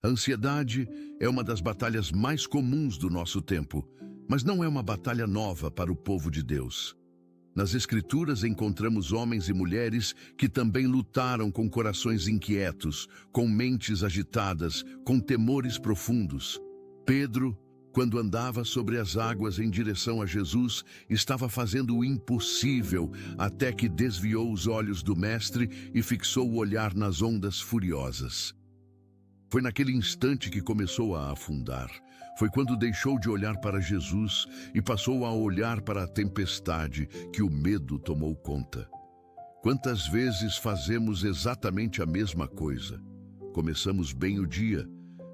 A ansiedade é uma das batalhas mais comuns do nosso tempo, mas não é uma batalha nova para o povo de Deus. Nas Escrituras encontramos homens e mulheres que também lutaram com corações inquietos, com mentes agitadas, com temores profundos. Pedro, quando andava sobre as águas em direção a Jesus, estava fazendo o impossível até que desviou os olhos do Mestre e fixou o olhar nas ondas furiosas. Foi naquele instante que começou a afundar. Foi quando deixou de olhar para Jesus e passou a olhar para a tempestade que o medo tomou conta. Quantas vezes fazemos exatamente a mesma coisa? Começamos bem o dia,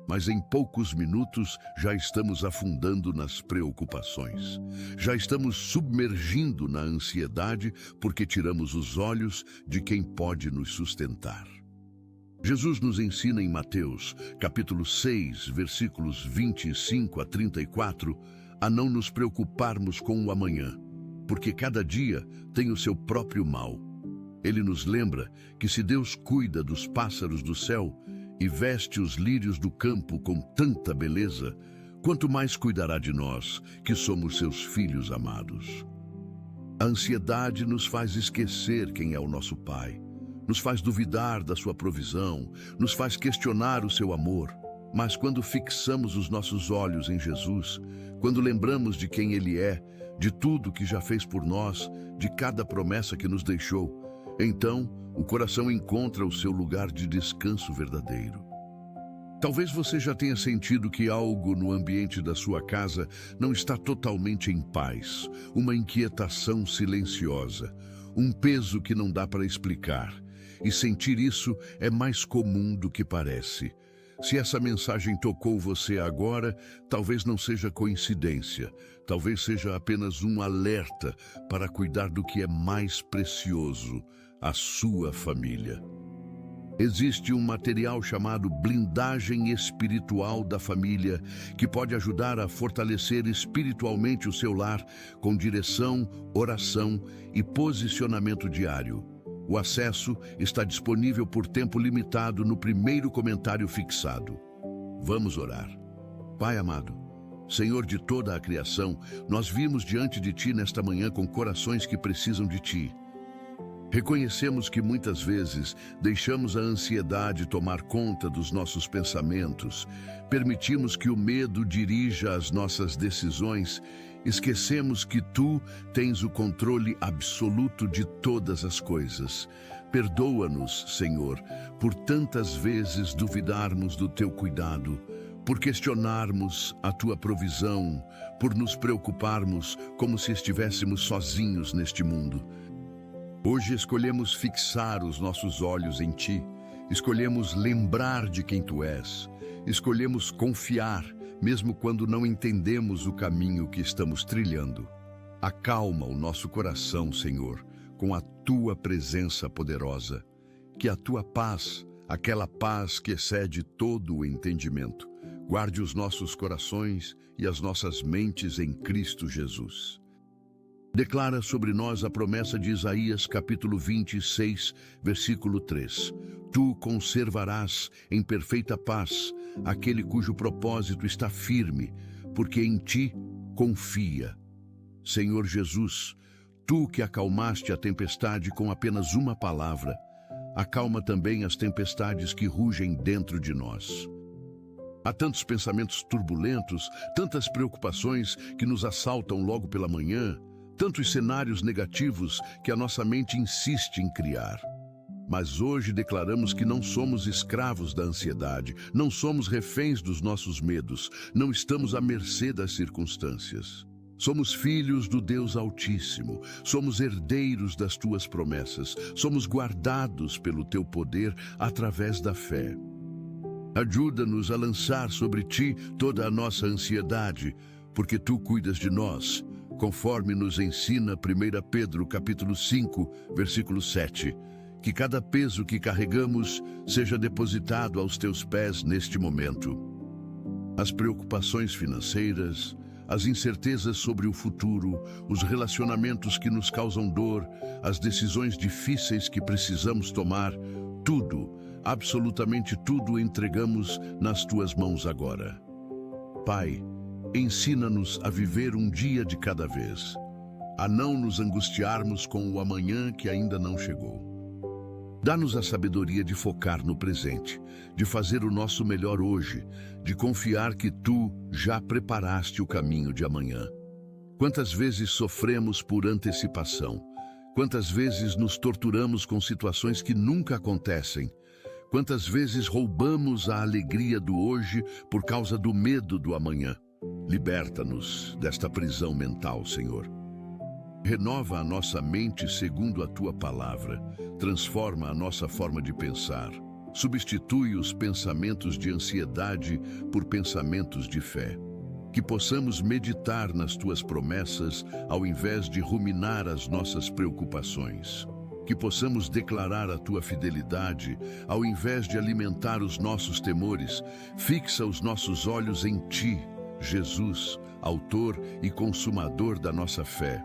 mas em poucos minutos já estamos afundando nas preocupações. Já estamos submergindo na ansiedade porque tiramos os olhos de quem pode nos sustentar. Jesus nos ensina em Mateus, capítulo 6, versículos 25 a 34, a não nos preocuparmos com o amanhã, porque cada dia tem o seu próprio mal. Ele nos lembra que se Deus cuida dos pássaros do céu e veste os lírios do campo com tanta beleza, quanto mais cuidará de nós, que somos seus filhos amados. A ansiedade nos faz esquecer quem é o nosso Pai. Nos faz duvidar da sua provisão, nos faz questionar o seu amor. Mas quando fixamos os nossos olhos em Jesus, quando lembramos de quem Ele é, de tudo que já fez por nós, de cada promessa que nos deixou, então o coração encontra o seu lugar de descanso verdadeiro. Talvez você já tenha sentido que algo no ambiente da sua casa não está totalmente em paz, uma inquietação silenciosa, um peso que não dá para explicar. E sentir isso é mais comum do que parece. Se essa mensagem tocou você agora, talvez não seja coincidência, talvez seja apenas um alerta para cuidar do que é mais precioso, a sua família. Existe um material chamado blindagem espiritual da família que pode ajudar a fortalecer espiritualmente o seu lar com direção, oração e posicionamento diário. O acesso está disponível por tempo limitado no primeiro comentário fixado. Vamos orar. Pai amado, Senhor de toda a criação, nós vimos diante de Ti nesta manhã com corações que precisam de Ti. Reconhecemos que muitas vezes deixamos a ansiedade tomar conta dos nossos pensamentos, permitimos que o medo dirija as nossas decisões, esquecemos que Tu tens o controle absoluto de todas as coisas. Perdoa-nos, Senhor, por tantas vezes duvidarmos do Teu cuidado, por questionarmos a Tua provisão, por nos preocuparmos como se estivéssemos sozinhos neste mundo. Hoje escolhemos fixar os nossos olhos em Ti, escolhemos lembrar de quem Tu és, escolhemos confiar, mesmo quando não entendemos o caminho que estamos trilhando. Acalma o nosso coração, Senhor, com a Tua presença poderosa. Que a Tua paz, aquela paz que excede todo o entendimento, guarde os nossos corações e as nossas mentes em Cristo Jesus. Declara sobre nós a promessa de Isaías, capítulo 26, versículo 3. Tu conservarás em perfeita paz aquele cujo propósito está firme, porque em Ti confia. Senhor Jesus, Tu que acalmaste a tempestade com apenas uma palavra, acalma também as tempestades que rugem dentro de nós. Há tantos pensamentos turbulentos, tantas preocupações que nos assaltam logo pela manhã, tantos cenários negativos que a nossa mente insiste em criar. Mas hoje declaramos que não somos escravos da ansiedade, não somos reféns dos nossos medos, não estamos à mercê das circunstâncias. Somos filhos do Deus Altíssimo, somos herdeiros das Tuas promessas, somos guardados pelo Teu poder através da fé. Ajuda-nos a lançar sobre Ti toda a nossa ansiedade, porque Tu cuidas de nós, conforme nos ensina 1 Pedro capítulo 5, versículo 7, que cada peso que carregamos seja depositado aos Teus pés neste momento. As preocupações financeiras, as incertezas sobre o futuro, os relacionamentos que nos causam dor, as decisões difíceis que precisamos tomar, tudo absolutamente tudo entregamos nas tuas mãos agora. Pai, ensina-nos a viver um dia de cada vez, a não nos angustiarmos com o amanhã que ainda não chegou. Dá-nos a sabedoria de focar no presente, de fazer o nosso melhor hoje, de confiar que Tu já preparaste o caminho de amanhã. Quantas vezes sofremos por antecipação? Quantas vezes nos torturamos com situações que nunca acontecem? Quantas vezes roubamos a alegria do hoje por causa do medo do amanhã? Liberta-nos desta prisão mental, Senhor. Renova a nossa mente segundo a Tua palavra. Transforma a nossa forma de pensar. Substitui os pensamentos de ansiedade por pensamentos de fé. Que possamos meditar nas Tuas promessas ao invés de ruminar as nossas preocupações. Que possamos declarar a Tua fidelidade ao invés de alimentar os nossos temores. Fixa os nossos olhos em Ti, Jesus, autor e consumador da nossa fé.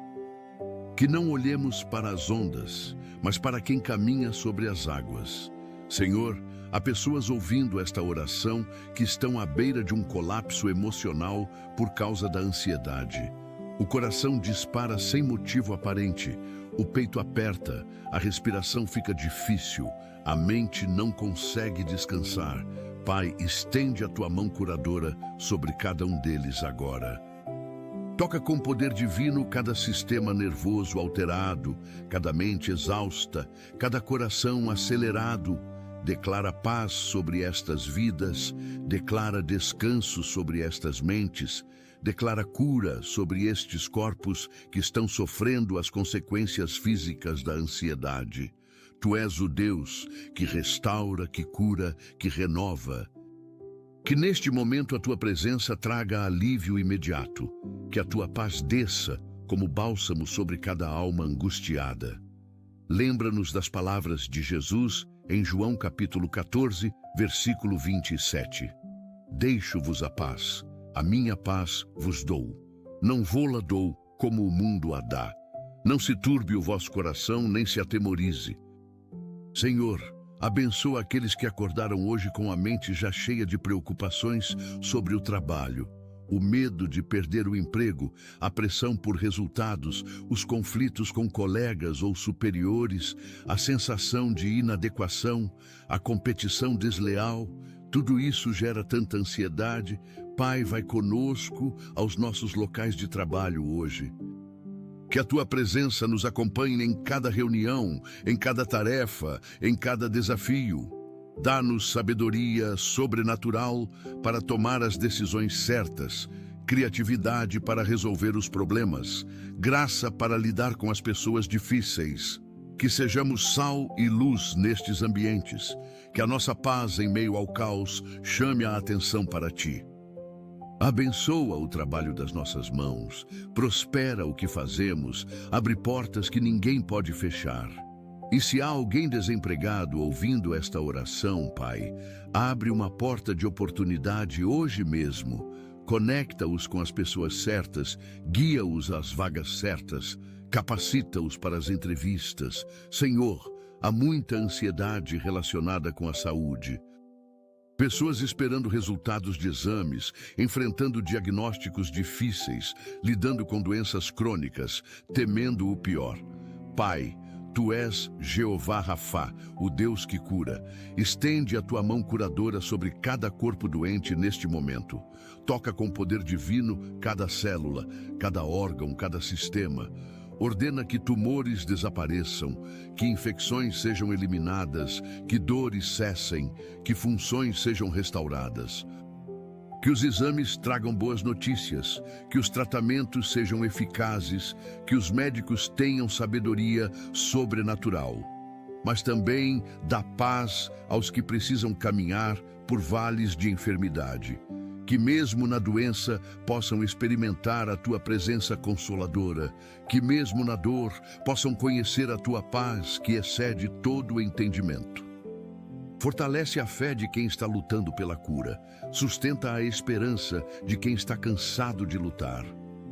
Que não olhemos para as ondas, mas para quem caminha sobre as águas. Senhor, há pessoas ouvindo esta oração que estão à beira de um colapso emocional por causa da ansiedade. O coração dispara sem motivo aparente, o peito aperta, a respiração fica difícil, a mente não consegue descansar. Pai, estende a Tua mão curadora sobre cada um deles agora. Toca com poder divino cada sistema nervoso alterado, cada mente exausta, cada coração acelerado. Declara paz sobre estas vidas, declara descanso sobre estas mentes, declara cura sobre estes corpos que estão sofrendo as consequências físicas da ansiedade. Tu és o Deus que restaura, que cura, que renova. Que neste momento a Tua presença traga alívio imediato, que a Tua paz desça como bálsamo sobre cada alma angustiada. Lembra-nos das palavras de Jesus em João capítulo 14, versículo 27. Deixo-vos a paz, a minha paz vos dou. Não vô-la dou como o mundo a dá. Não se turbe o vosso coração, nem se atemorize. Senhor, abençoa aqueles que acordaram hoje com a mente já cheia de preocupações sobre o trabalho, o medo de perder o emprego, a pressão por resultados, os conflitos com colegas ou superiores, a sensação de inadequação, a competição desleal. Tudo isso gera tanta ansiedade. Pai, vai conosco aos nossos locais de trabalho hoje. Que a Tua presença nos acompanhe em cada reunião, em cada tarefa, em cada desafio. Dá-nos sabedoria sobrenatural para tomar as decisões certas, criatividade para resolver os problemas, graça para lidar com as pessoas difíceis. Que sejamos sal e luz nestes ambientes, que a nossa paz em meio ao caos chame a atenção para Ti. Abençoa o trabalho das nossas mãos, prospera o que fazemos, abre portas que ninguém pode fechar. E se há alguém desempregado ouvindo esta oração, Pai, abre uma porta de oportunidade hoje mesmo. Conecta-os com as pessoas certas, guia-os às vagas certas, capacita-os para as entrevistas. Senhor, há muita ansiedade relacionada com a saúde. Pessoas esperando resultados de exames, enfrentando diagnósticos difíceis, lidando com doenças crônicas, temendo o pior. Pai, Tu és Jeová Rafá, o Deus que cura. Estende a Tua mão curadora sobre cada corpo doente neste momento. Toca com poder divino cada célula, cada órgão, cada sistema. Ordena que tumores desapareçam, que infecções sejam eliminadas, que dores cessem, que funções sejam restauradas. Que os exames tragam boas notícias, que os tratamentos sejam eficazes, que os médicos tenham sabedoria sobrenatural. Mas também dá paz aos que precisam caminhar por vales de enfermidade. Que mesmo na doença possam experimentar a Tua presença consoladora, que mesmo na dor possam conhecer a Tua paz que excede todo o entendimento. Fortalece a fé de quem está lutando pela cura, sustenta a esperança de quem está cansado de lutar.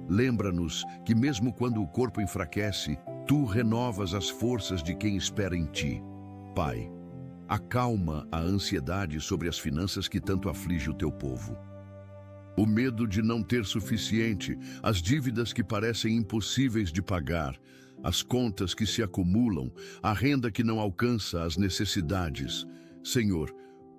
Lembra-nos que mesmo quando o corpo enfraquece, Tu renovas as forças de quem espera em Ti. Pai, Acalma a ansiedade sobre as finanças que tanto aflige o teu povo. O medo de não ter suficiente, as dívidas que parecem impossíveis de pagar, as contas que se acumulam, a renda que não alcança as necessidades. Senhor,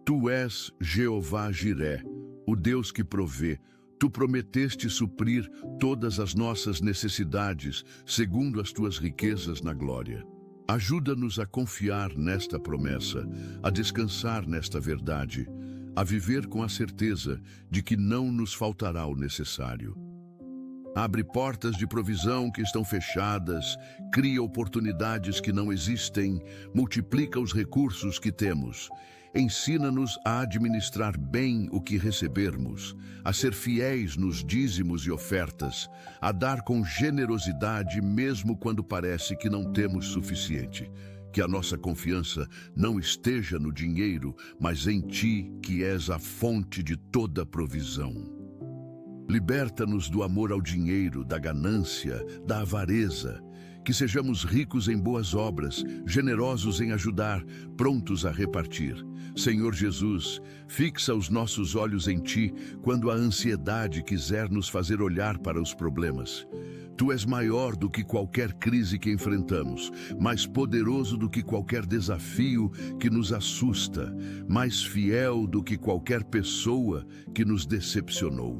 Tu és Jeová Jiré, o Deus que provê. Tu prometeste suprir todas as nossas necessidades, segundo as Tuas riquezas na glória. Ajuda-nos a confiar nesta promessa, a descansar nesta verdade, a viver com a certeza de que não nos faltará o necessário. Abre portas de provisão que estão fechadas, cria oportunidades que não existem, multiplica os recursos que temos. Ensina-nos a administrar bem o que recebermos, a ser fiéis nos dízimos e ofertas, a dar com generosidade mesmo quando parece que não temos suficiente. Que a nossa confiança não esteja no dinheiro, mas em Ti, que és a fonte de toda provisão. Liberta-nos do amor ao dinheiro, da ganância, da avareza. Que sejamos ricos em boas obras, generosos em ajudar, prontos a repartir. Senhor Jesus, fixa os nossos olhos em Ti quando a ansiedade quiser nos fazer olhar para os problemas. Tu és maior do que qualquer crise que enfrentamos, mais poderoso do que qualquer desafio que nos assusta, mais fiel do que qualquer pessoa que nos decepcionou.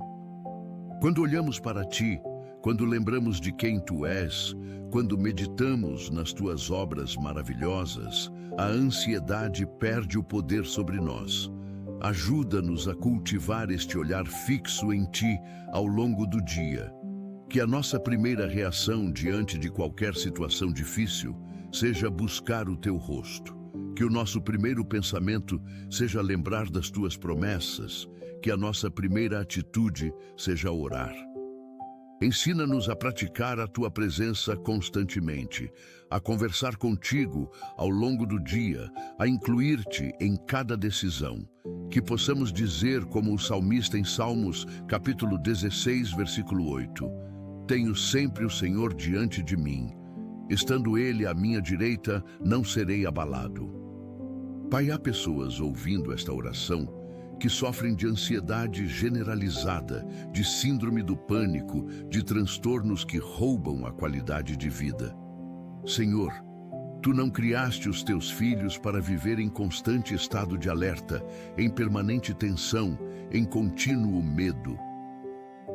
Quando olhamos para Ti, quando lembramos de quem Tu és, quando meditamos nas Tuas obras maravilhosas, a ansiedade perde o poder sobre nós. Ajuda-nos a cultivar este olhar fixo em Ti ao longo do dia. Que a nossa primeira reação diante de qualquer situação difícil seja buscar o Teu rosto. Que o nosso primeiro pensamento seja lembrar das Tuas promessas. Que a nossa primeira atitude seja orar. Ensina-nos a praticar a Tua presença constantemente, a conversar contigo ao longo do dia, a incluir-te em cada decisão. Que possamos dizer como o salmista em Salmos, capítulo 16, versículo 8, Tenho sempre o Senhor diante de mim. Estando Ele à minha direita, não serei abalado. Pai, há pessoas ouvindo esta oração que sofrem de ansiedade generalizada, de síndrome do pânico, de transtornos que roubam a qualidade de vida. Senhor, Tu não criaste os Teus filhos para viver em constante estado de alerta, em permanente tensão, em contínuo medo.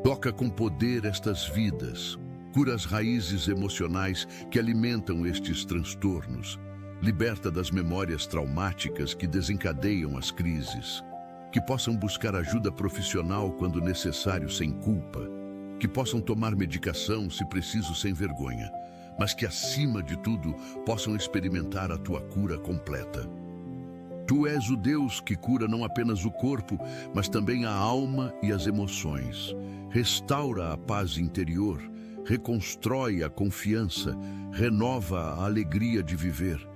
Toca com poder estas vidas, cura as raízes emocionais que alimentam estes transtornos, liberta das memórias traumáticas que desencadeiam as crises. Que possam buscar ajuda profissional quando necessário sem culpa, que possam tomar medicação se preciso sem vergonha, mas que acima de tudo possam experimentar a Tua cura completa. Tu és o Deus que cura não apenas o corpo, mas também a alma e as emoções. Restaura a paz interior, reconstrói a confiança, renova a alegria de viver.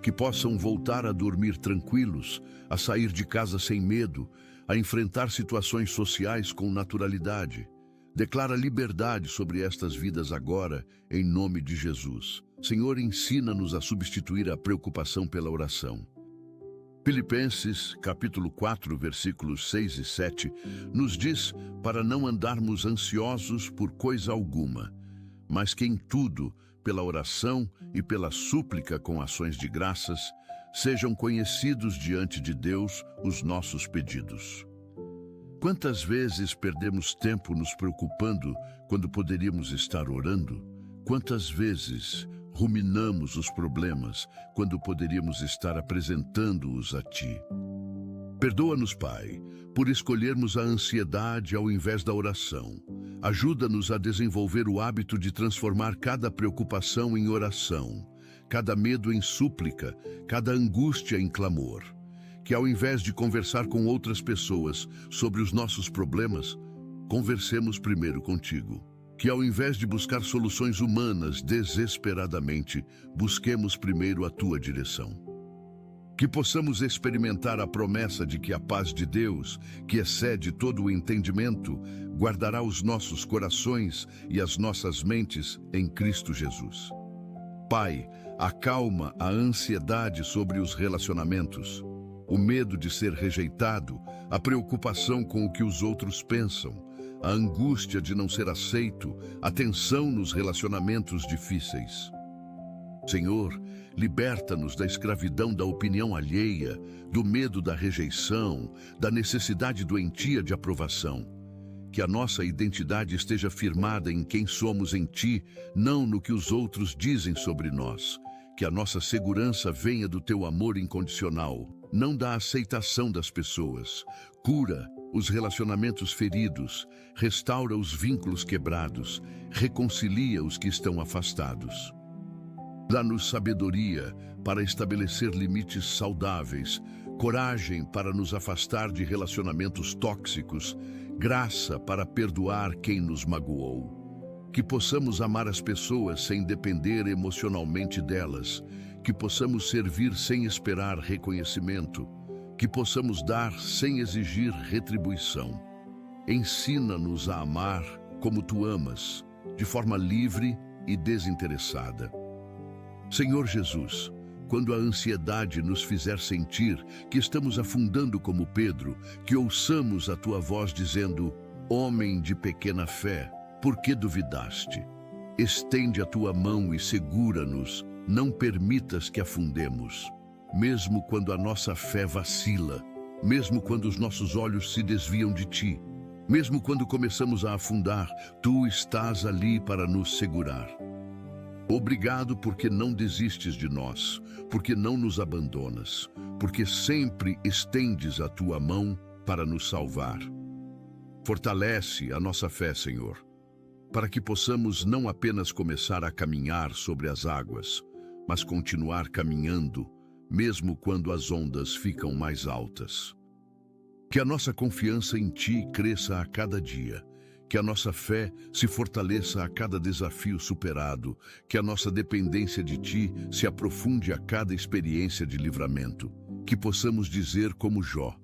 Que possam voltar a dormir tranquilos, a sair de casa sem medo, a enfrentar situações sociais com naturalidade. Declara liberdade sobre estas vidas agora, em nome de Jesus. Senhor, ensina-nos a substituir a preocupação pela oração. Filipenses, capítulo 4, versículos 6 e 7, nos diz para não andarmos ansiosos por coisa alguma, mas que em tudo, pela oração e pela súplica com ações de graças, sejam conhecidos diante de Deus os nossos pedidos. Quantas vezes perdemos tempo nos preocupando quando poderíamos estar orando? Quantas vezes ruminamos os problemas quando poderíamos estar apresentando-os a Ti? Perdoa-nos, Pai, por escolhermos a ansiedade ao invés da oração. Ajuda-nos a desenvolver o hábito de transformar cada preocupação em oração, cada medo em súplica, cada angústia em clamor. Que ao invés de conversar com outras pessoas sobre os nossos problemas, conversemos primeiro contigo. Que ao invés de buscar soluções humanas desesperadamente, busquemos primeiro a Tua direção. Que possamos experimentar a promessa de que a paz de Deus, que excede todo o entendimento, guardará os nossos corações e as nossas mentes em Cristo Jesus. Pai, Acalma a ansiedade sobre os relacionamentos, o medo de ser rejeitado, a preocupação com o que os outros pensam, a angústia de não ser aceito, a tensão nos relacionamentos difíceis. Senhor, liberta-nos da escravidão da opinião alheia, do medo da rejeição, da necessidade doentia de aprovação. Que a nossa identidade esteja firmada em quem somos em Ti, não no que os outros dizem sobre nós. Que a nossa segurança venha do Teu amor incondicional, não da aceitação das pessoas. Cura os relacionamentos feridos, restaura os vínculos quebrados, reconcilia os que estão afastados. Dá-nos sabedoria para estabelecer limites saudáveis, coragem para nos afastar de relacionamentos tóxicos, graça para perdoar quem nos magoou. Que possamos amar as pessoas sem depender emocionalmente delas, que possamos servir sem esperar reconhecimento, que possamos dar sem exigir retribuição. Ensina-nos a amar como Tu amas, de forma livre e desinteressada. Senhor Jesus, quando a ansiedade nos fizer sentir que estamos afundando como Pedro, que ouçamos a Tua voz dizendo: homem de pequena fé, por que duvidaste? Estende a Tua mão e segura-nos, não permitas que afundemos. Mesmo quando a nossa fé vacila, mesmo quando os nossos olhos se desviam de Ti, mesmo quando começamos a afundar, Tu estás ali para nos segurar. Obrigado porque não desistes de nós, porque não nos abandonas, porque sempre estendes a Tua mão para nos salvar. Fortalece a nossa fé, Senhor, para que possamos não apenas começar a caminhar sobre as águas, mas continuar caminhando, mesmo quando as ondas ficam mais altas. Que a nossa confiança em Ti cresça a cada dia, que a nossa fé se fortaleça a cada desafio superado, que a nossa dependência de Ti se aprofunde a cada experiência de livramento, que possamos dizer como Jó: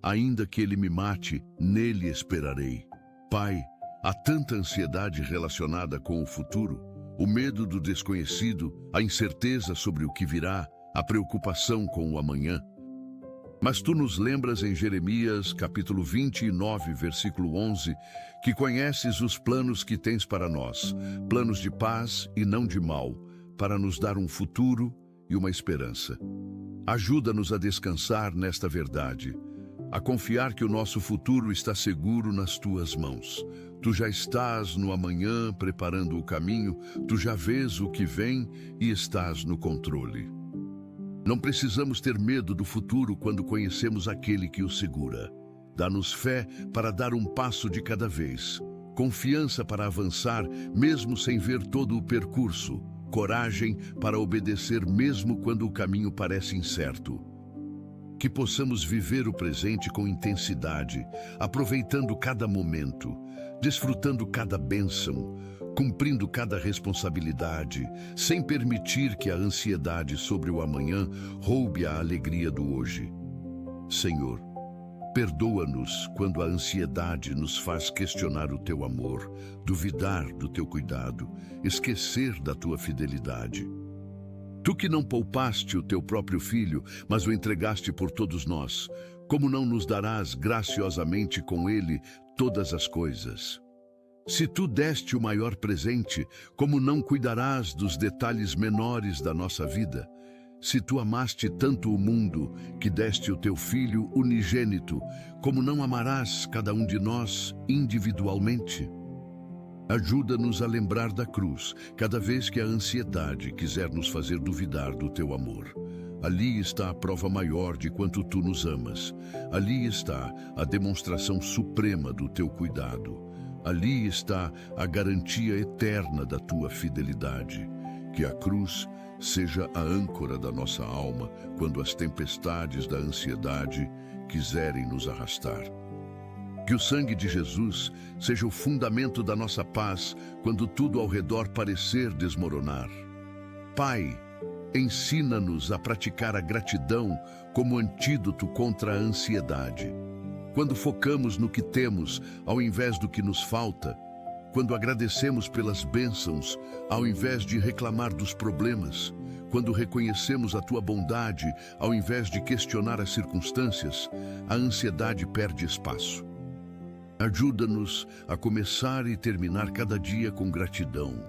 ainda que ele me mate, nele esperarei. Pai, há tanta ansiedade relacionada com o futuro, o medo do desconhecido, a incerteza sobre o que virá, a preocupação com o amanhã. Mas Tu nos lembras em Jeremias, capítulo 29, versículo 11, que conheces os planos que tens para nós, planos de paz e não de mal, para nos dar um futuro e uma esperança. Ajuda-nos a descansar nesta verdade, a confiar que o nosso futuro está seguro nas Tuas mãos. Tu já estás no amanhã preparando o caminho, Tu já vês o que vem e estás no controle. Não precisamos ter medo do futuro quando conhecemos aquele que o segura. Dá-nos fé para dar um passo de cada vez, confiança para avançar mesmo sem ver todo o percurso, coragem para obedecer mesmo quando o caminho parece incerto. Que possamos viver o presente com intensidade, aproveitando cada momento, desfrutando cada bênção, cumprindo cada responsabilidade, sem permitir que a ansiedade sobre o amanhã roube a alegria do hoje. Senhor, perdoa-nos quando a ansiedade nos faz questionar o Teu amor, duvidar do Teu cuidado, esquecer da Tua fidelidade. Tu que não poupaste o Teu próprio Filho, mas o entregaste por todos nós, como não nos darás graciosamente com Ele todas as coisas? Se Tu deste o maior presente, como não cuidarás dos detalhes menores da nossa vida? Se Tu amaste tanto o mundo, que deste o Teu Filho unigênito, como não amarás cada um de nós individualmente? Ajuda-nos a lembrar da cruz, cada vez que a ansiedade quiser nos fazer duvidar do Teu amor. Ali está a prova maior de quanto Tu nos amas. Ali está a demonstração suprema do Teu cuidado. Ali está a garantia eterna da Tua fidelidade. Que a cruz seja a âncora da nossa alma quando as tempestades da ansiedade quiserem nos arrastar. Que o sangue de Jesus seja o fundamento da nossa paz quando tudo ao redor parecer desmoronar. Pai, ensina-nos a praticar a gratidão como antídoto contra a ansiedade. Quando focamos no que temos ao invés do que nos falta, quando agradecemos pelas bênçãos ao invés de reclamar dos problemas, quando reconhecemos a tua bondade, ao invés de questionar as circunstâncias, a ansiedade perde espaço. Ajuda-nos a começar e terminar cada dia com gratidão,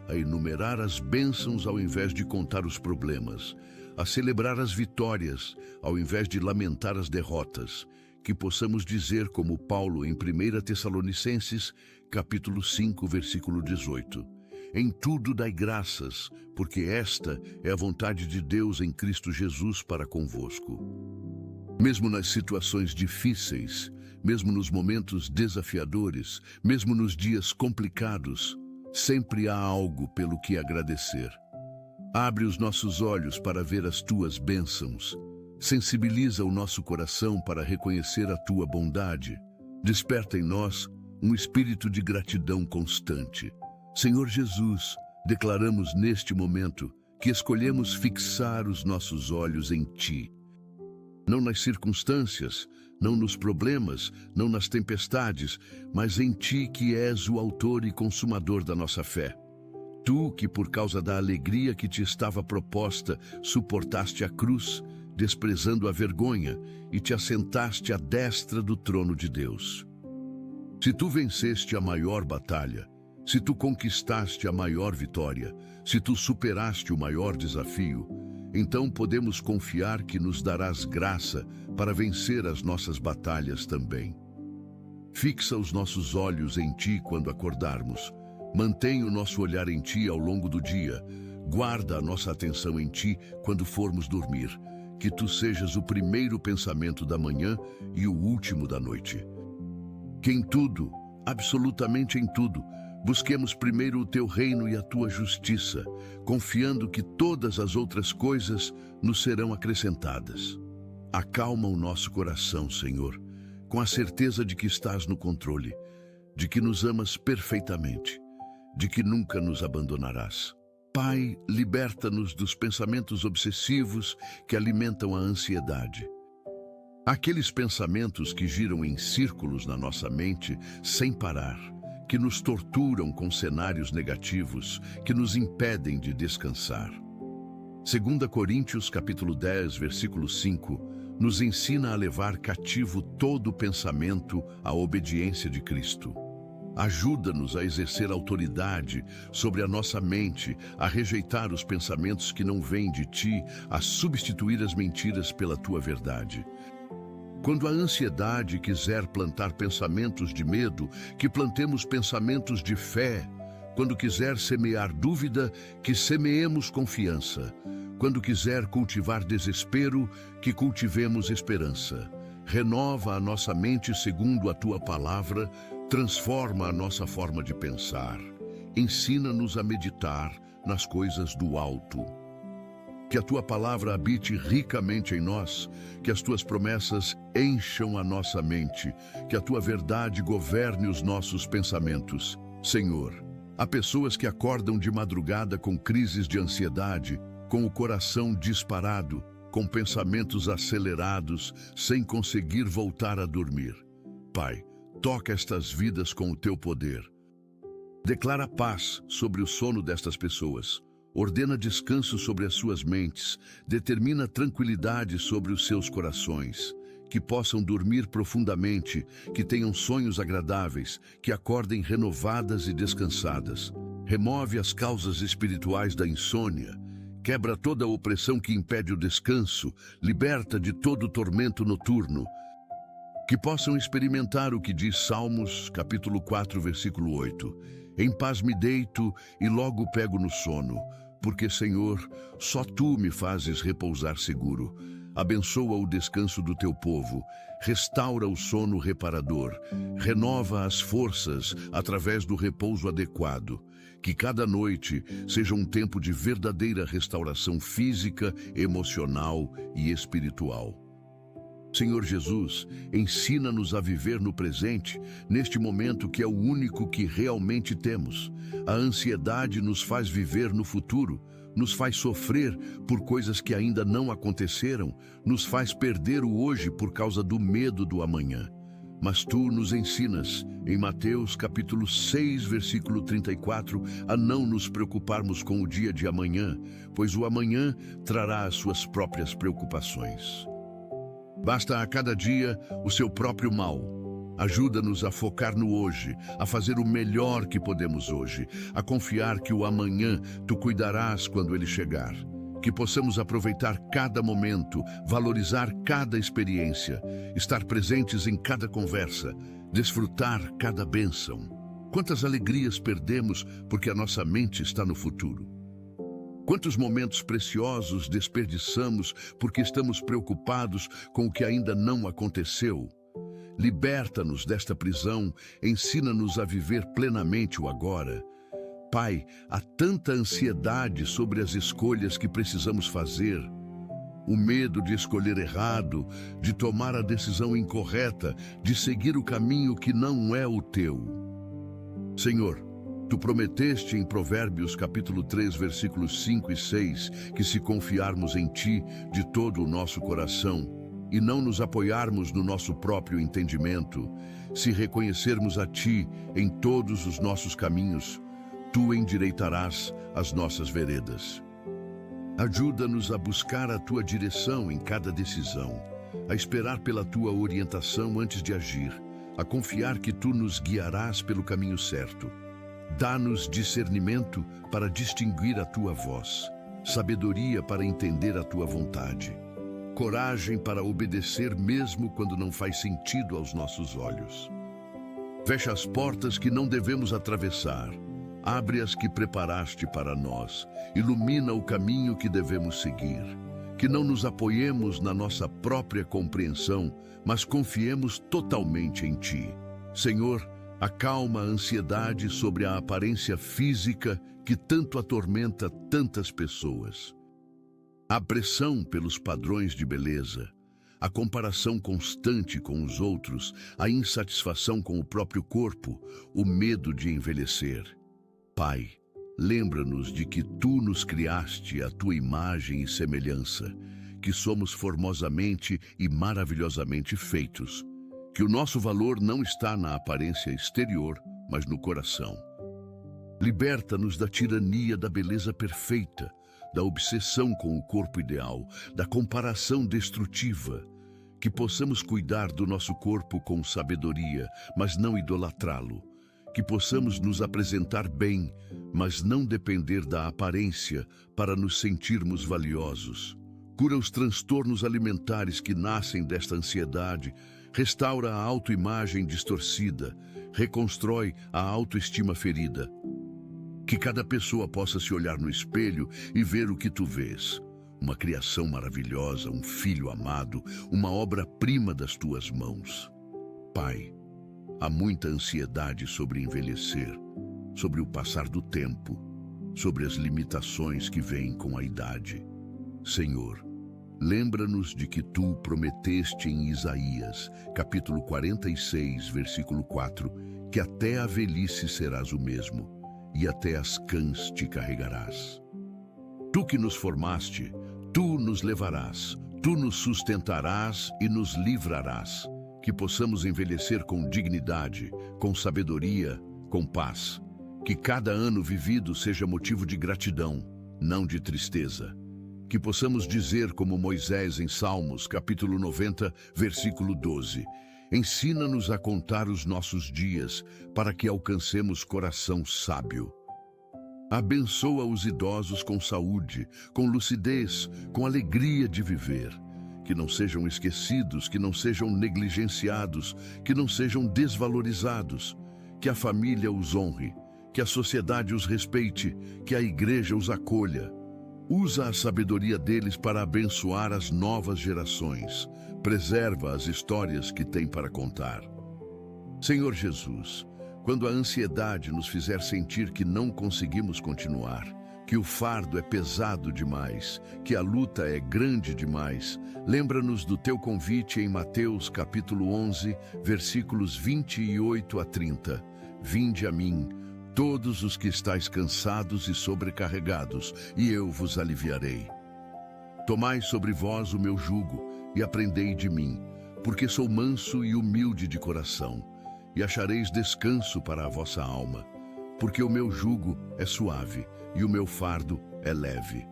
a enumerar as bênçãos ao invés de contar os problemas, a celebrar as vitórias ao invés de lamentar as derrotas, que possamos dizer como Paulo em 1 Tessalonicenses, capítulo 5, versículo 18. Em tudo dai graças, porque esta é a vontade de Deus em Cristo Jesus para convosco. Mesmo nas situações difíceis, mesmo nos momentos desafiadores, mesmo nos dias complicados, sempre há algo pelo que agradecer. Abre os nossos olhos para ver as tuas bênçãos. Sensibiliza o nosso coração para reconhecer a tua bondade. Desperta em nós um espírito de gratidão constante. Senhor Jesus, declaramos neste momento que escolhemos fixar os nossos olhos em Ti. Não nas circunstâncias, não nos problemas, não nas tempestades, mas em Ti que és o autor e consumador da nossa fé. Tu que por causa da alegria que te estava proposta, suportaste a cruz, desprezando a vergonha, e te assentaste à destra do trono de Deus. Se tu venceste a maior batalha, se tu conquistaste a maior vitória, se tu superaste o maior desafio, então podemos confiar que nos darás graça para vencer as nossas batalhas também. Fixa os nossos olhos em Ti quando acordarmos. Mantenha o nosso olhar em Ti ao longo do dia. Guarda a nossa atenção em Ti quando formos dormir. Que Tu sejas o primeiro pensamento da manhã e o último da noite. Que em tudo, absolutamente em tudo, busquemos primeiro o Teu reino e a Tua justiça, confiando que todas as outras coisas nos serão acrescentadas. Acalma o nosso coração, Senhor, com a certeza de que estás no controle, de que nos amas perfeitamente, de que nunca nos abandonarás. Pai, liberta-nos dos pensamentos obsessivos que alimentam a ansiedade. Aqueles pensamentos que giram em círculos na nossa mente sem parar, que nos torturam com cenários negativos, que nos impedem de descansar. 2 Coríntios capítulo 10, versículo 5, nos ensina a levar cativo todo pensamento à obediência de Cristo. Ajuda-nos a exercer autoridade sobre a nossa mente, a rejeitar os pensamentos que não vêm de Ti, a substituir as mentiras pela Tua verdade. Quando a ansiedade quiser plantar pensamentos de medo, que plantemos pensamentos de fé. Quando quiser semear dúvida, que semeemos confiança. Quando quiser cultivar desespero, que cultivemos esperança. Renova a nossa mente segundo a Tua palavra, transforma a nossa forma de pensar. Ensina-nos a meditar nas coisas do alto. Que a Tua palavra habite ricamente em nós, que as Tuas promessas encham a nossa mente, que a Tua verdade governe os nossos pensamentos. Senhor, há pessoas que acordam de madrugada com crises de ansiedade, com o coração disparado, com pensamentos acelerados, sem conseguir voltar a dormir. Pai, toca estas vidas com o Teu poder. Declara paz sobre o sono destas pessoas. Ordena descanso sobre as suas mentes, determina tranquilidade sobre os seus corações, que possam dormir profundamente, que tenham sonhos agradáveis, que acordem renovadas e descansadas. Remove as causas espirituais da insônia, quebra toda a opressão que impede o descanso, liberta de todo o tormento noturno, que possam experimentar o que diz Salmos, capítulo 4, versículo 8. Em paz me deito e logo pego no sono, porque, Senhor, só Tu me fazes repousar seguro. Abençoa o descanso do Teu povo, restaura o sono reparador, renova as forças através do repouso adequado. Que cada noite seja um tempo de verdadeira restauração física, emocional e espiritual. Senhor Jesus, ensina-nos a viver no presente, neste momento que é o único que realmente temos. A ansiedade nos faz viver no futuro, nos faz sofrer por coisas que ainda não aconteceram, nos faz perder o hoje por causa do medo do amanhã. Mas tu nos ensinas, em Mateus capítulo 6, versículo 34, a não nos preocuparmos com o dia de amanhã, pois o amanhã trará as suas próprias preocupações. Basta a cada dia o seu próprio mal. Ajuda-nos a focar no hoje, a fazer o melhor que podemos hoje, a confiar que o amanhã tu cuidarás quando ele chegar. Que possamos aproveitar cada momento, valorizar cada experiência, estar presentes em cada conversa, desfrutar cada bênção. Quantas alegrias perdemos porque a nossa mente está no futuro. Quantos momentos preciosos desperdiçamos porque estamos preocupados com o que ainda não aconteceu. Liberta-nos desta prisão, ensina-nos a viver plenamente o agora. Pai, há tanta ansiedade sobre as escolhas que precisamos fazer. O medo de escolher errado, de tomar a decisão incorreta, de seguir o caminho que não é o teu. Senhor, tu prometeste em Provérbios capítulo 3, versículos 5 e 6, que se confiarmos em ti de todo o nosso coração e não nos apoiarmos no nosso próprio entendimento, se reconhecermos a ti em todos os nossos caminhos, tu endireitarás as nossas veredas. Ajuda-nos a buscar a tua direção em cada decisão, a esperar pela tua orientação antes de agir, a confiar que tu nos guiarás pelo caminho certo. Dá-nos discernimento para distinguir a tua voz, sabedoria para entender a tua vontade, coragem para obedecer mesmo quando não faz sentido aos nossos olhos. Fecha as portas que não devemos atravessar. Abre as que preparaste para nós, ilumina o caminho que devemos seguir. Que não nos apoiemos na nossa própria compreensão, mas confiemos totalmente em Ti. Senhor, acalma a ansiedade sobre a aparência física que tanto atormenta tantas pessoas. A pressão pelos padrões de beleza, a comparação constante com os outros, a insatisfação com o próprio corpo, o medo de envelhecer. Pai, lembra-nos de que Tu nos criaste à Tua imagem e semelhança, que somos formosamente e maravilhosamente feitos, que o nosso valor não está na aparência exterior, mas no coração. Liberta-nos da tirania da beleza perfeita, da obsessão com o corpo ideal, da comparação destrutiva, que possamos cuidar do nosso corpo com sabedoria, mas não idolatrá-lo. Que possamos nos apresentar bem, mas não depender da aparência para nos sentirmos valiosos. Cura os transtornos alimentares que nascem desta ansiedade, restaura a autoimagem distorcida, reconstrói a autoestima ferida. Que cada pessoa possa se olhar no espelho e ver o que tu vês. Uma criação maravilhosa, um filho amado, uma obra-prima das tuas mãos. Pai, há muita ansiedade sobre envelhecer, sobre o passar do tempo, sobre as limitações que vêm com a idade. Senhor, lembra-nos de que Tu prometeste em Isaías, capítulo 46, versículo 4, que até a velhice serás o mesmo, e até as cãs te carregarás. Tu que nos formaste, Tu nos levarás, Tu nos sustentarás e nos livrarás. Que possamos envelhecer com dignidade, com sabedoria, com paz. Que cada ano vivido seja motivo de gratidão, não de tristeza. Que possamos dizer como Moisés em Salmos, capítulo 90, versículo 12. Ensina-nos a contar os nossos dias, para que alcancemos coração sábio. Abençoa os idosos com saúde, com lucidez, com alegria de viver. Que não sejam esquecidos, que não sejam negligenciados, que não sejam desvalorizados, que a família os honre, que a sociedade os respeite, que a igreja os acolha. Usa a sabedoria deles para abençoar as novas gerações. Preserva as histórias que têm para contar. Senhor Jesus, quando a ansiedade nos fizer sentir que não conseguimos continuar, que o fardo é pesado demais, que a luta é grande demais, lembra-nos do Teu convite em Mateus capítulo 11, versículos 28 a 30. Vinde a mim, todos os que estáis cansados e sobrecarregados, e eu vos aliviarei. Tomai sobre vós o meu jugo e aprendei de mim, porque sou manso e humilde de coração, e achareis descanso para a vossa alma, porque o meu jugo é suave e o meu fardo é leve.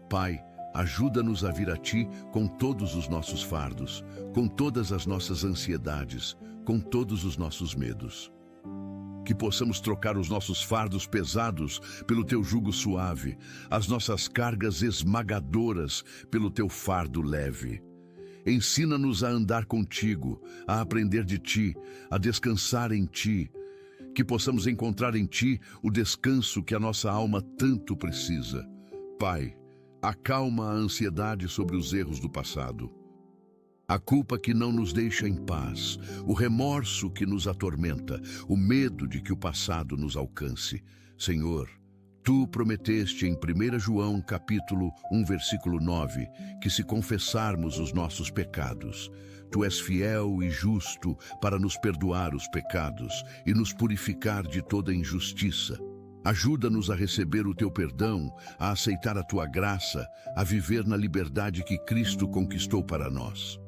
Pai, ajuda-nos a vir a Ti com todos os nossos fardos, com todas as nossas ansiedades, com todos os nossos medos. Que possamos trocar os nossos fardos pesados pelo Teu jugo suave, as nossas cargas esmagadoras pelo Teu fardo leve. Ensina-nos a andar contigo, a aprender de Ti, a descansar em Ti. Que possamos encontrar em Ti o descanso que a nossa alma tanto precisa. Pai, acalma a ansiedade sobre os erros do passado, a culpa que não nos deixa em paz, o remorso que nos atormenta, o medo de que o passado nos alcance. Senhor, Tu prometeste em 1 João capítulo 1, versículo 9, que se confessarmos os nossos pecados, Tu és fiel e justo para nos perdoar os pecados e nos purificar de toda injustiça. Ajuda-nos a receber o Teu perdão, a aceitar a Tua graça, a viver na liberdade que Cristo conquistou para nós.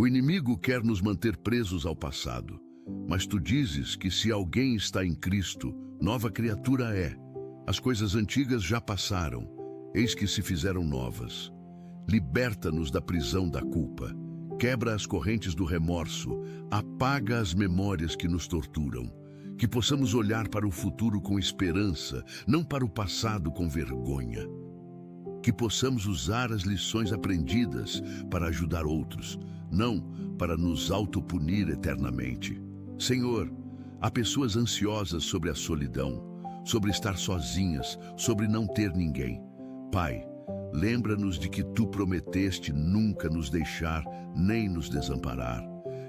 O inimigo quer nos manter presos ao passado, mas Tu dizes que se alguém está em Cristo, nova criatura é. As coisas antigas já passaram, eis que se fizeram novas. Liberta-nos da prisão da culpa, quebra as correntes do remorso, apaga as memórias que nos torturam. Que possamos olhar para o futuro com esperança, não para o passado com vergonha. Que possamos usar as lições aprendidas para ajudar outros, não para nos autopunir eternamente. Senhor, há pessoas ansiosas sobre a solidão, sobre estar sozinhas, sobre não ter ninguém. Pai, lembra-nos de que Tu prometeste nunca nos deixar nem nos desamparar,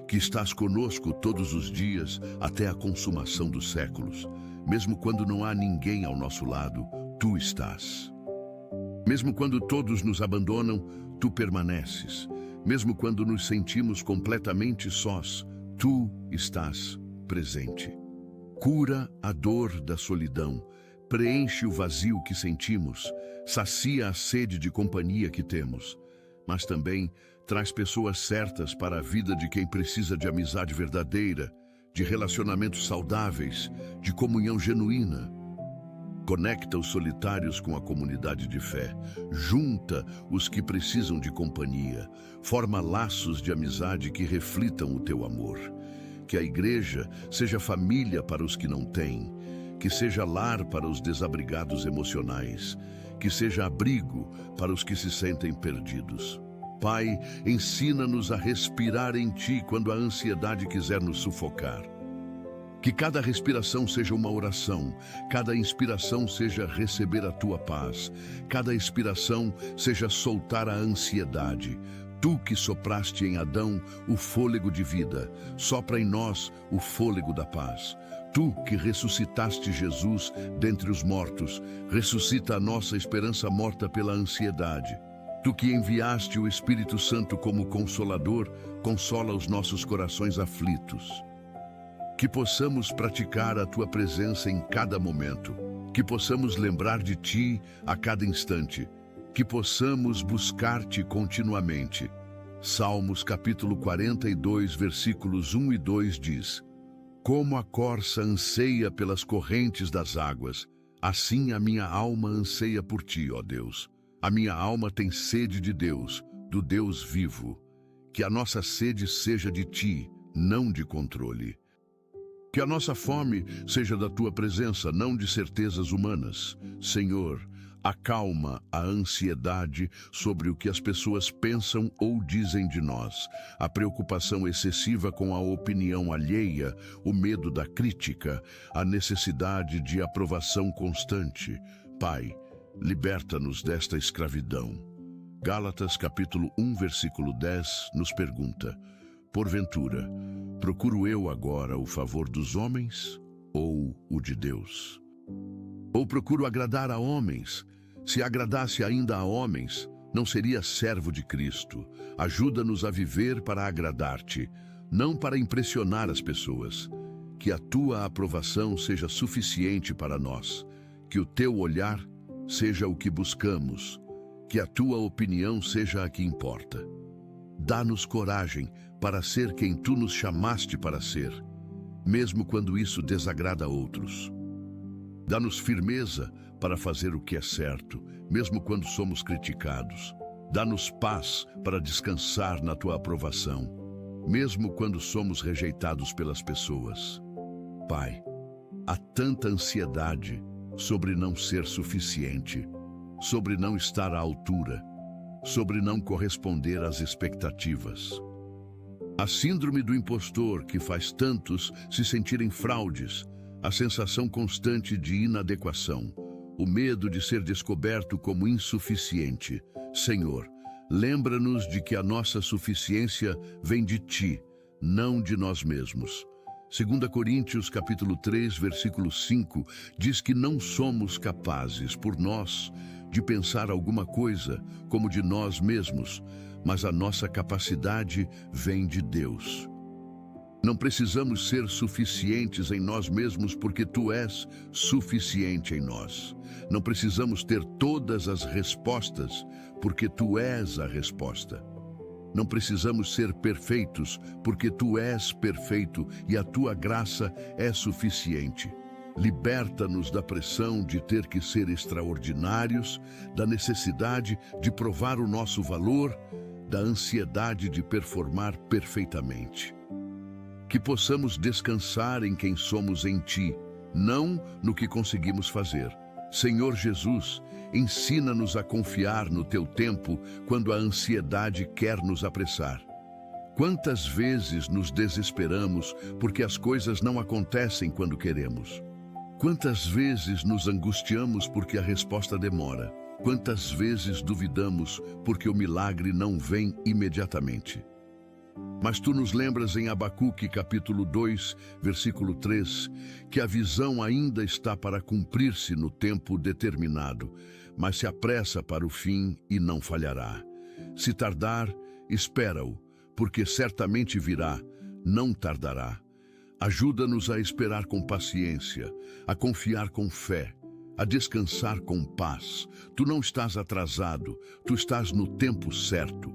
que estás conosco todos os dias até a consumação dos séculos. Mesmo quando não há ninguém ao nosso lado, Tu estás. Mesmo quando todos nos abandonam, Tu permaneces. Mesmo quando nos sentimos completamente sós, Tu estás presente. Cura a dor da solidão, preenche o vazio que sentimos, sacia a sede de companhia que temos, mas também traz pessoas certas para a vida de quem precisa de amizade verdadeira, de relacionamentos saudáveis, de comunhão genuína. Conecta os solitários com a comunidade de fé, junta os que precisam de companhia, forma laços de amizade que reflitam o Teu amor. Que a igreja seja família para os que não têm, que seja lar para os desabrigados emocionais, que seja abrigo para os que se sentem perdidos. Pai, ensina-nos a respirar em Ti quando a ansiedade quiser nos sufocar. Que cada respiração seja uma oração, cada inspiração seja receber a Tua paz, cada expiração seja soltar a ansiedade. Tu que sopraste em Adão o fôlego de vida, sopra em nós o fôlego da paz. Tu que ressuscitaste Jesus dentre os mortos, ressuscita a nossa esperança morta pela ansiedade. Tu que enviaste o Espírito Santo como Consolador, consola os nossos corações aflitos. Que possamos praticar a Tua presença em cada momento, que possamos lembrar de Ti a cada instante, que possamos buscar-te continuamente. Salmos capítulo 42, versículos 1 e 2 diz: Como a corça anseia pelas correntes das águas, assim a minha alma anseia por Ti, ó Deus. A minha alma tem sede de Deus, do Deus vivo. Que a nossa sede seja de Ti, não de controle. Que a nossa fome seja da Tua presença, não de certezas humanas. Senhor, acalma a ansiedade sobre o que as pessoas pensam ou dizem de nós, a preocupação excessiva com a opinião alheia, o medo da crítica, a necessidade de aprovação constante. Pai, liberta-nos desta escravidão. Gálatas capítulo 1, versículo 10 nos pergunta: porventura, procuro eu agora o favor dos homens ou o de Deus? Ou procuro agradar a homens? Se agradasse ainda a homens, não seria servo de Cristo. Ajuda-nos a viver para agradar-te, não para impressionar as pessoas. Que a Tua aprovação seja suficiente para nós, que o Teu olhar seja o que buscamos, que a Tua opinião seja a que importa. Dá-nos coragem para ser quem Tu nos chamaste para ser, mesmo quando isso desagrada a outros. Dá-nos firmeza para fazer o que é certo, mesmo quando somos criticados. Dá-nos paz para descansar na Tua aprovação, mesmo quando somos rejeitados pelas pessoas. Pai, há tanta ansiedade sobre não ser suficiente, sobre não estar à altura, sobre não corresponder às expectativas. A síndrome do impostor que faz tantos se sentirem fraudes, a sensação constante de inadequação, o medo de ser descoberto como insuficiente. Senhor, lembra-nos de que a nossa suficiência vem de Ti, não de nós mesmos. 2 Coríntios capítulo 3, versículo 5, diz que não somos capazes, por nós, de pensar alguma coisa como de nós mesmos, mas a nossa capacidade vem de Deus. Não precisamos ser suficientes em nós mesmos porque Tu és suficiente em nós. Não precisamos ter todas as respostas porque Tu és a resposta. Não precisamos ser perfeitos porque Tu és perfeito e a Tua graça é suficiente. Liberta-nos da pressão de ter que ser extraordinários, da necessidade de provar o nosso valor, da ansiedade de performar perfeitamente. Que possamos descansar em quem somos em Ti, não no que conseguimos fazer. Senhor Jesus, ensina-nos a confiar no Teu tempo quando a ansiedade quer nos apressar. Quantas vezes nos desesperamos porque as coisas não acontecem quando queremos? Quantas vezes nos angustiamos porque a resposta demora? Quantas vezes duvidamos porque o milagre não vem imediatamente? Mas Tu nos lembras em Abacuque capítulo 2, versículo 3, que a visão ainda está para cumprir-se no tempo determinado, mas se apressa para o fim e não falhará. Se tardar, espera-o, porque certamente virá, não tardará. Ajuda-nos a esperar com paciência, a confiar com fé, a descansar com paz. Tu não estás atrasado, Tu estás no tempo certo.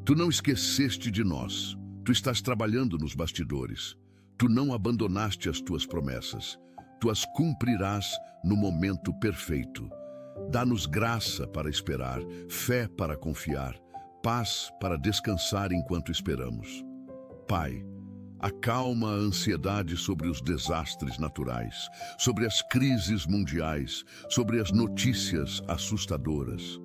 Tu não esqueceste de nós, Tu estás trabalhando nos bastidores. Tu não abandonaste as Tuas promessas, Tu as cumprirás no momento perfeito. Dá-nos graça para esperar, fé para confiar, paz para descansar enquanto esperamos. Pai, acalma a ansiedade sobre os desastres naturais, sobre as crises mundiais, sobre as notícias assustadoras.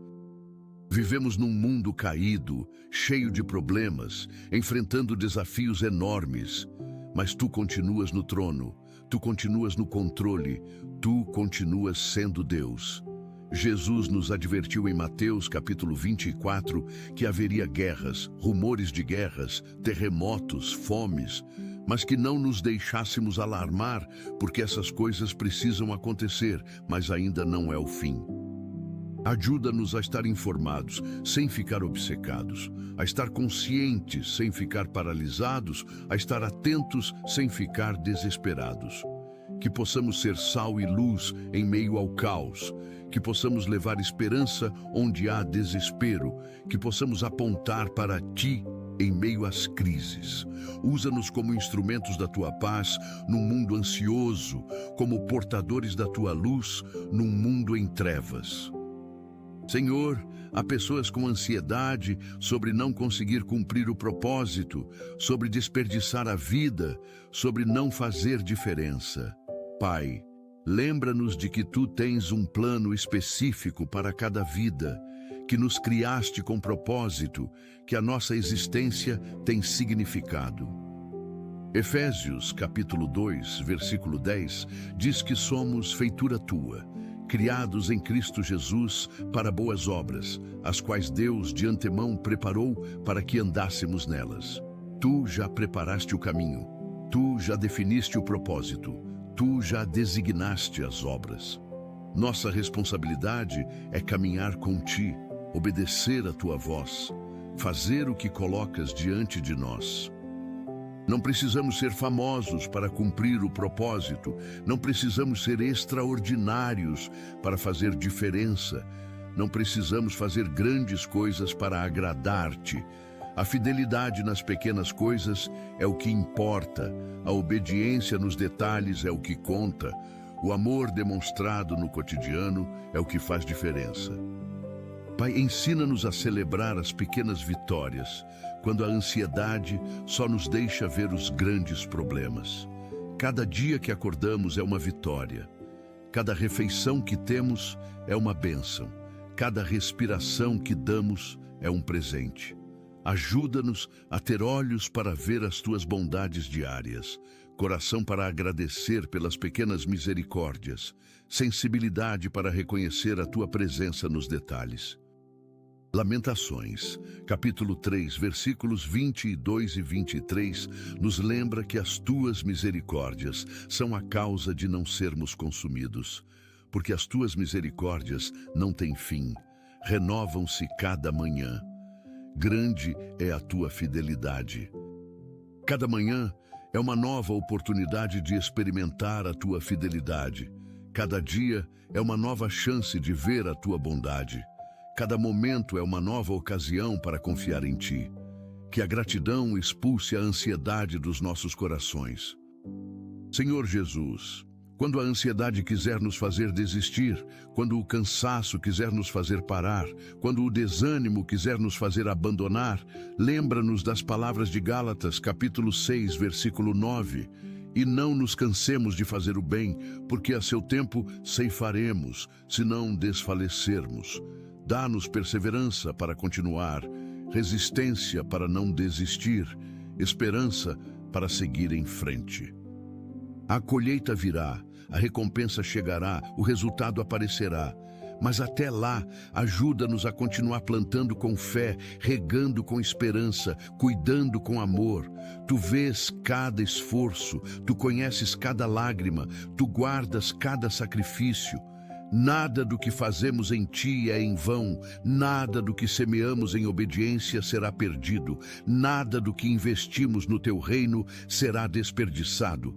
Vivemos num mundo caído, cheio de problemas, enfrentando desafios enormes, mas Tu continuas no trono, Tu continuas no controle, Tu continuas sendo Deus. Jesus nos advertiu em Mateus capítulo 24 que haveria guerras, rumores de guerras, terremotos, fomes, mas que não nos deixássemos alarmar, porque essas coisas precisam acontecer, mas ainda não é o fim. Ajuda-nos a estar informados, sem ficar obcecados, a estar conscientes, sem ficar paralisados, a estar atentos, sem ficar desesperados. Que possamos ser sal e luz em meio ao caos, que possamos levar esperança onde há desespero, que possamos apontar para Ti em meio às crises. Usa-nos como instrumentos da Tua paz num mundo ansioso, como portadores da Tua luz num mundo em trevas. Senhor, há pessoas com ansiedade sobre não conseguir cumprir o propósito, sobre desperdiçar a vida, sobre não fazer diferença. Pai, lembra-nos de que Tu tens um plano específico para cada vida, que nos criaste com propósito, que a nossa existência tem significado. Efésios capítulo 2, versículo 10, diz que somos feitura Tua, criados em Cristo Jesus para boas obras, as quais Deus de antemão preparou para que andássemos nelas. Tu já preparaste o caminho, Tu já definiste o propósito, Tu já designaste as obras. Nossa responsabilidade é caminhar com Ti, obedecer a Tua voz, fazer o que colocas diante de nós. Não precisamos ser famosos para cumprir o propósito, não precisamos ser extraordinários para fazer diferença, não precisamos fazer grandes coisas para agradar-te. A fidelidade nas pequenas coisas é o que importa, a obediência nos detalhes é o que conta, o amor demonstrado no cotidiano é o que faz diferença. Pai, ensina-nos a celebrar as pequenas vitórias, quando a ansiedade só nos deixa ver os grandes problemas. Cada dia que acordamos é uma vitória. Cada refeição que temos é uma bênção. Cada respiração que damos é um presente. Ajuda-nos a ter olhos para ver as tuas bondades diárias, coração para agradecer pelas pequenas misericórdias, sensibilidade para reconhecer a tua presença nos detalhes. Lamentações, capítulo 3, versículos 22 e 23, nos lembra que as tuas misericórdias são a causa de não sermos consumidos, porque as tuas misericórdias não têm fim, renovam-se cada manhã. Grande é a tua fidelidade. Cada manhã é uma nova oportunidade de experimentar a tua fidelidade. Cada dia é uma nova chance de ver a tua bondade. Cada momento é uma nova ocasião para confiar em ti. Que a gratidão expulse a ansiedade dos nossos corações. Senhor Jesus, quando a ansiedade quiser nos fazer desistir, quando o cansaço quiser nos fazer parar, quando o desânimo quiser nos fazer abandonar, lembra-nos das palavras de Gálatas, capítulo 6, versículo 9. E não nos cansemos de fazer o bem, porque a seu tempo ceifaremos, se não desfalecermos. Dá-nos perseverança para continuar, resistência para não desistir, esperança para seguir em frente. A colheita virá, a recompensa chegará, o resultado aparecerá. Mas até lá, ajuda-nos a continuar plantando com fé, regando com esperança, cuidando com amor. Tu vês cada esforço, tu conheces cada lágrima, tu guardas cada sacrifício. Nada do que fazemos em ti é em vão, nada do que semeamos em obediência será perdido, nada do que investimos no teu reino será desperdiçado.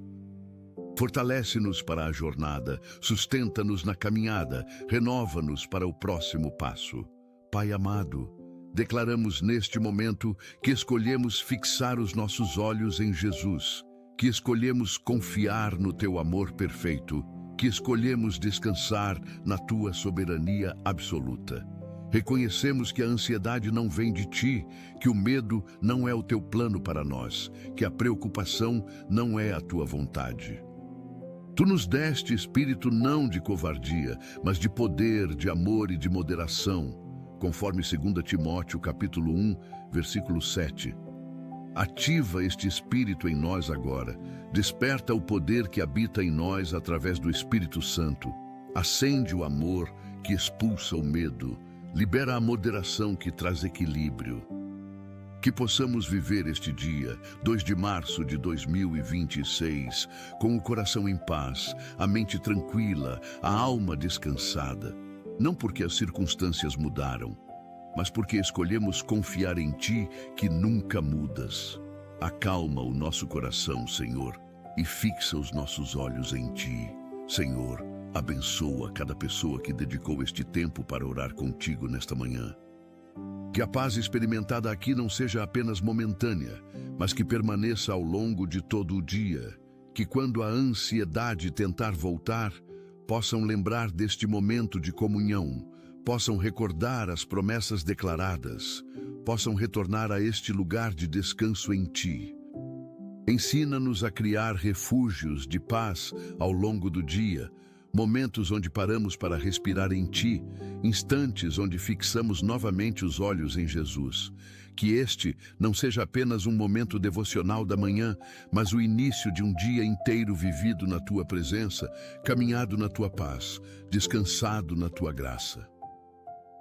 Fortalece-nos para a jornada, sustenta-nos na caminhada, renova-nos para o próximo passo. Pai amado, declaramos neste momento que escolhemos fixar os nossos olhos em Jesus, que escolhemos confiar no teu amor perfeito, que escolhemos descansar na tua soberania absoluta. Reconhecemos que a ansiedade não vem de ti, que o medo não é o teu plano para nós, que a preocupação não é a tua vontade. Tu nos deste espírito não de covardia, mas de poder, de amor e de moderação, conforme 2 Timóteo capítulo 1, versículo 7. Ativa este espírito em nós agora, desperta o poder que habita em nós através do Espírito Santo, acende o amor que expulsa o medo, libera a moderação que traz equilíbrio. Que possamos viver este dia, 2 de março de 2026, com o coração em paz, a mente tranquila, a alma descansada. Não porque as circunstâncias mudaram, mas porque escolhemos confiar em Ti que nunca mudas. Acalma o nosso coração, Senhor, e fixa os nossos olhos em Ti. Senhor, abençoa cada pessoa que dedicou este tempo para orar contigo nesta manhã. Que a paz experimentada aqui não seja apenas momentânea, mas que permaneça ao longo de todo o dia. Que quando a ansiedade tentar voltar, possam lembrar deste momento de comunhão, possam recordar as promessas declaradas, possam retornar a este lugar de descanso em Ti. Ensina-nos a criar refúgios de paz ao longo do dia, momentos onde paramos para respirar em Ti, instantes onde fixamos novamente os olhos em Jesus. Que este não seja apenas um momento devocional da manhã, mas o início de um dia inteiro vivido na Tua presença, caminhado na Tua paz, descansado na Tua graça.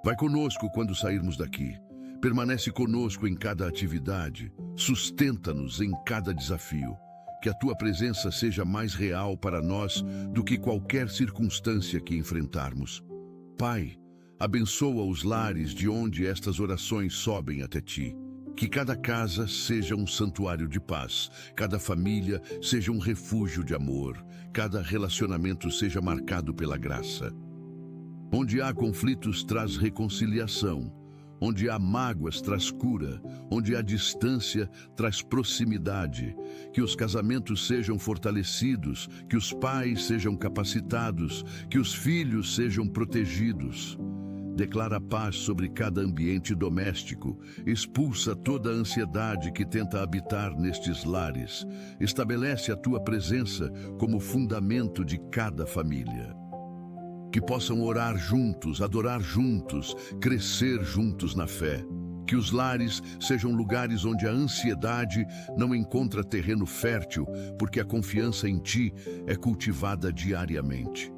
Vai conosco quando sairmos daqui. Permanece conosco em cada atividade, sustenta-nos em cada desafio. Que a Tua presença seja mais real para nós do que qualquer circunstância que enfrentarmos. Pai, abençoa os lares de onde estas orações sobem até Ti. Que cada casa seja um santuário de paz, cada família seja um refúgio de amor, cada relacionamento seja marcado pela graça. Onde há conflitos, traz reconciliação. Onde há mágoas traz cura, onde há distância traz proximidade. Que os casamentos sejam fortalecidos, que os pais sejam capacitados, que os filhos sejam protegidos. Declara paz sobre cada ambiente doméstico, expulsa toda a ansiedade que tenta habitar nestes lares. Estabelece a tua presença como fundamento de cada família. Que possam orar juntos, adorar juntos, crescer juntos na fé. Que os lares sejam lugares onde a ansiedade não encontra terreno fértil, porque a confiança em ti é cultivada diariamente.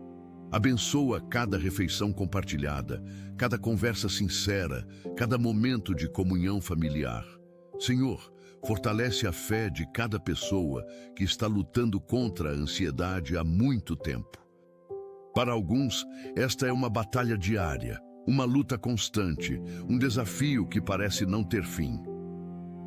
Abençoa cada refeição compartilhada, cada conversa sincera, cada momento de comunhão familiar. Senhor, fortalece a fé de cada pessoa que está lutando contra a ansiedade há muito tempo. Para alguns, esta é uma batalha diária, uma luta constante, um desafio que parece não ter fim.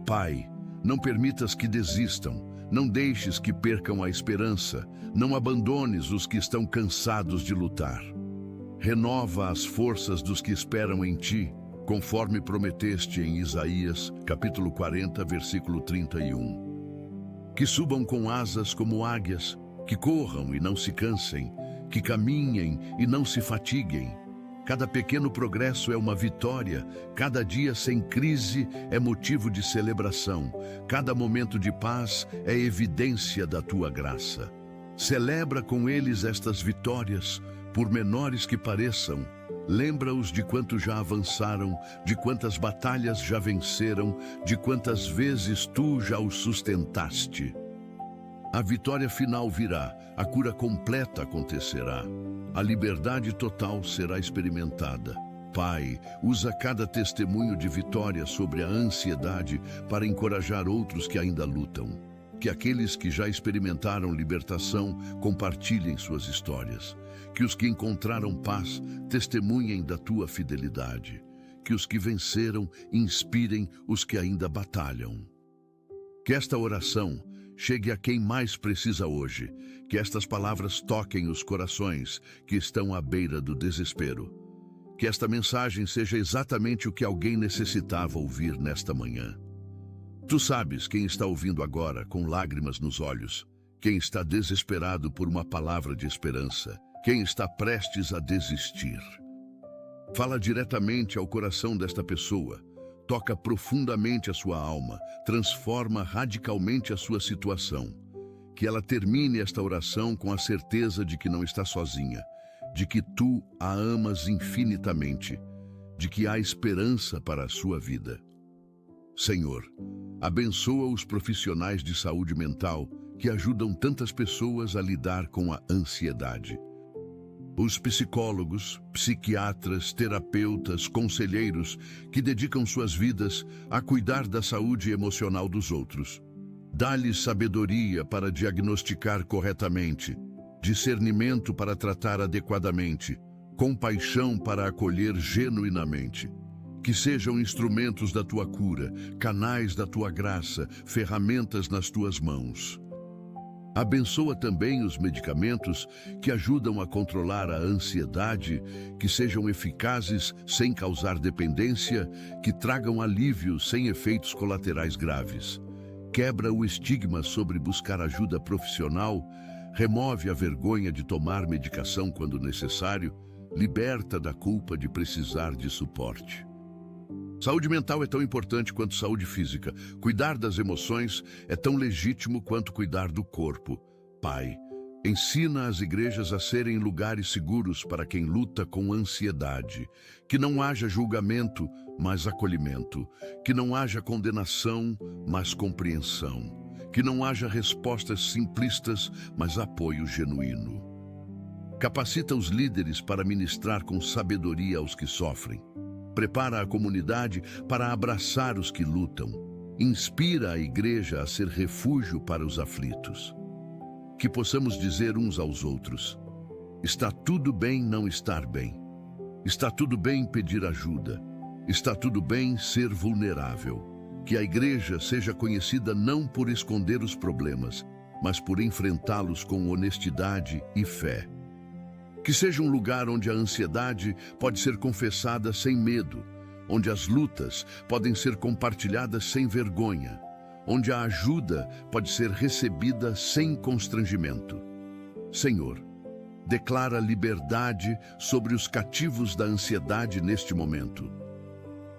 Pai, não permitas que desistam, não deixes que percam a esperança, não abandones os que estão cansados de lutar. Renova as forças dos que esperam em ti, conforme prometeste em Isaías, capítulo 40, versículo 31. Que subam com asas como águias, que corram e não se cansem, que caminhem e não se fatiguem. Cada pequeno progresso é uma vitória, cada dia sem crise é motivo de celebração, cada momento de paz é evidência da tua graça. Celebra com eles estas vitórias, por menores que pareçam. Lembra-os de quanto já avançaram, de quantas batalhas já venceram, de quantas vezes tu já os sustentaste. A vitória final virá, a cura completa acontecerá, a liberdade total será experimentada. Pai, usa cada testemunho de vitória sobre a ansiedade para encorajar outros que ainda lutam. Que aqueles que já experimentaram libertação compartilhem suas histórias. Que os que encontraram paz testemunhem da tua fidelidade. Que os que venceram inspirem os que ainda batalham. Que esta oração chegue a quem mais precisa hoje, que estas palavras toquem os corações que estão à beira do desespero. Que esta mensagem seja exatamente o que alguém necessitava ouvir nesta manhã. Tu sabes quem está ouvindo agora com lágrimas nos olhos, quem está desesperado por uma palavra de esperança, quem está prestes a desistir. Fala diretamente ao coração desta pessoa. Toca profundamente a sua alma, transforma radicalmente a sua situação. Que ela termine esta oração com a certeza de que não está sozinha, de que tu a amas infinitamente, de que há esperança para a sua vida. Senhor, abençoa os profissionais de saúde mental que ajudam tantas pessoas a lidar com a ansiedade. Os psicólogos, psiquiatras, terapeutas, conselheiros que dedicam suas vidas a cuidar da saúde emocional dos outros. Dá-lhes sabedoria para diagnosticar corretamente, discernimento para tratar adequadamente, compaixão para acolher genuinamente. Que sejam instrumentos da tua cura, canais da tua graça, ferramentas nas tuas mãos. Abençoa também os medicamentos que ajudam a controlar a ansiedade, que sejam eficazes sem causar dependência, que tragam alívio sem efeitos colaterais graves. Quebra o estigma sobre buscar ajuda profissional, remove a vergonha de tomar medicação quando necessário, liberta da culpa de precisar de suporte. Saúde mental é tão importante quanto saúde física. Cuidar das emoções é tão legítimo quanto cuidar do corpo. Pai, ensina as igrejas a serem lugares seguros para quem luta com ansiedade. Que não haja julgamento, mas acolhimento. Que não haja condenação, mas compreensão. Que não haja respostas simplistas, mas apoio genuíno. Capacita os líderes para ministrar com sabedoria aos que sofrem. Prepara a comunidade para abraçar os que lutam. Inspira a igreja a ser refúgio para os aflitos. Que possamos dizer uns aos outros: está tudo bem não estar bem. Está tudo bem pedir ajuda. Está tudo bem ser vulnerável. Que a igreja seja conhecida não por esconder os problemas, mas por enfrentá-los com honestidade e fé. Que seja um lugar onde a ansiedade pode ser confessada sem medo, onde as lutas podem ser compartilhadas sem vergonha, onde a ajuda pode ser recebida sem constrangimento. Senhor, declara liberdade sobre os cativos da ansiedade neste momento.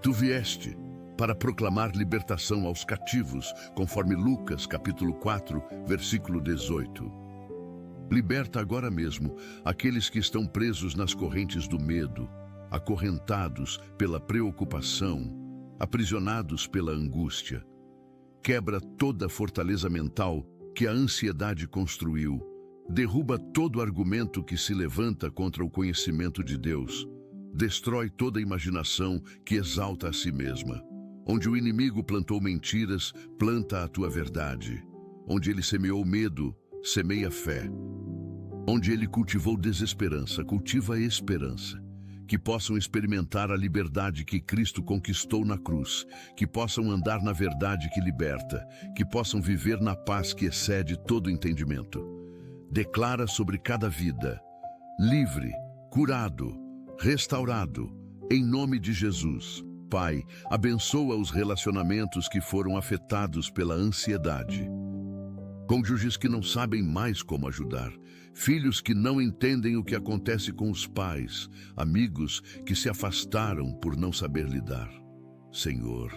Tu vieste para proclamar libertação aos cativos, conforme Lucas, capítulo 4, versículo 18. Liberta agora mesmo aqueles que estão presos nas correntes do medo, acorrentados pela preocupação, aprisionados pela angústia. Quebra toda a fortaleza mental que a ansiedade construiu. Derruba todo argumento que se levanta contra o conhecimento de Deus. Destrói toda imaginação que exalta a si mesma. Onde o inimigo plantou mentiras, planta a tua verdade. Onde ele semeou medo, semeia fé. Onde ele cultivou desesperança, cultiva a esperança. Que possam experimentar a liberdade que Cristo conquistou na cruz, que possam andar na verdade que liberta, que possam viver na paz que excede todo entendimento. Declara sobre cada vida, livre, curado, restaurado, em nome de Jesus. Pai, abençoa os relacionamentos que foram afetados pela ansiedade. Cônjuges que não sabem mais como ajudar, filhos que não entendem o que acontece com os pais, amigos que se afastaram por não saber lidar. Senhor,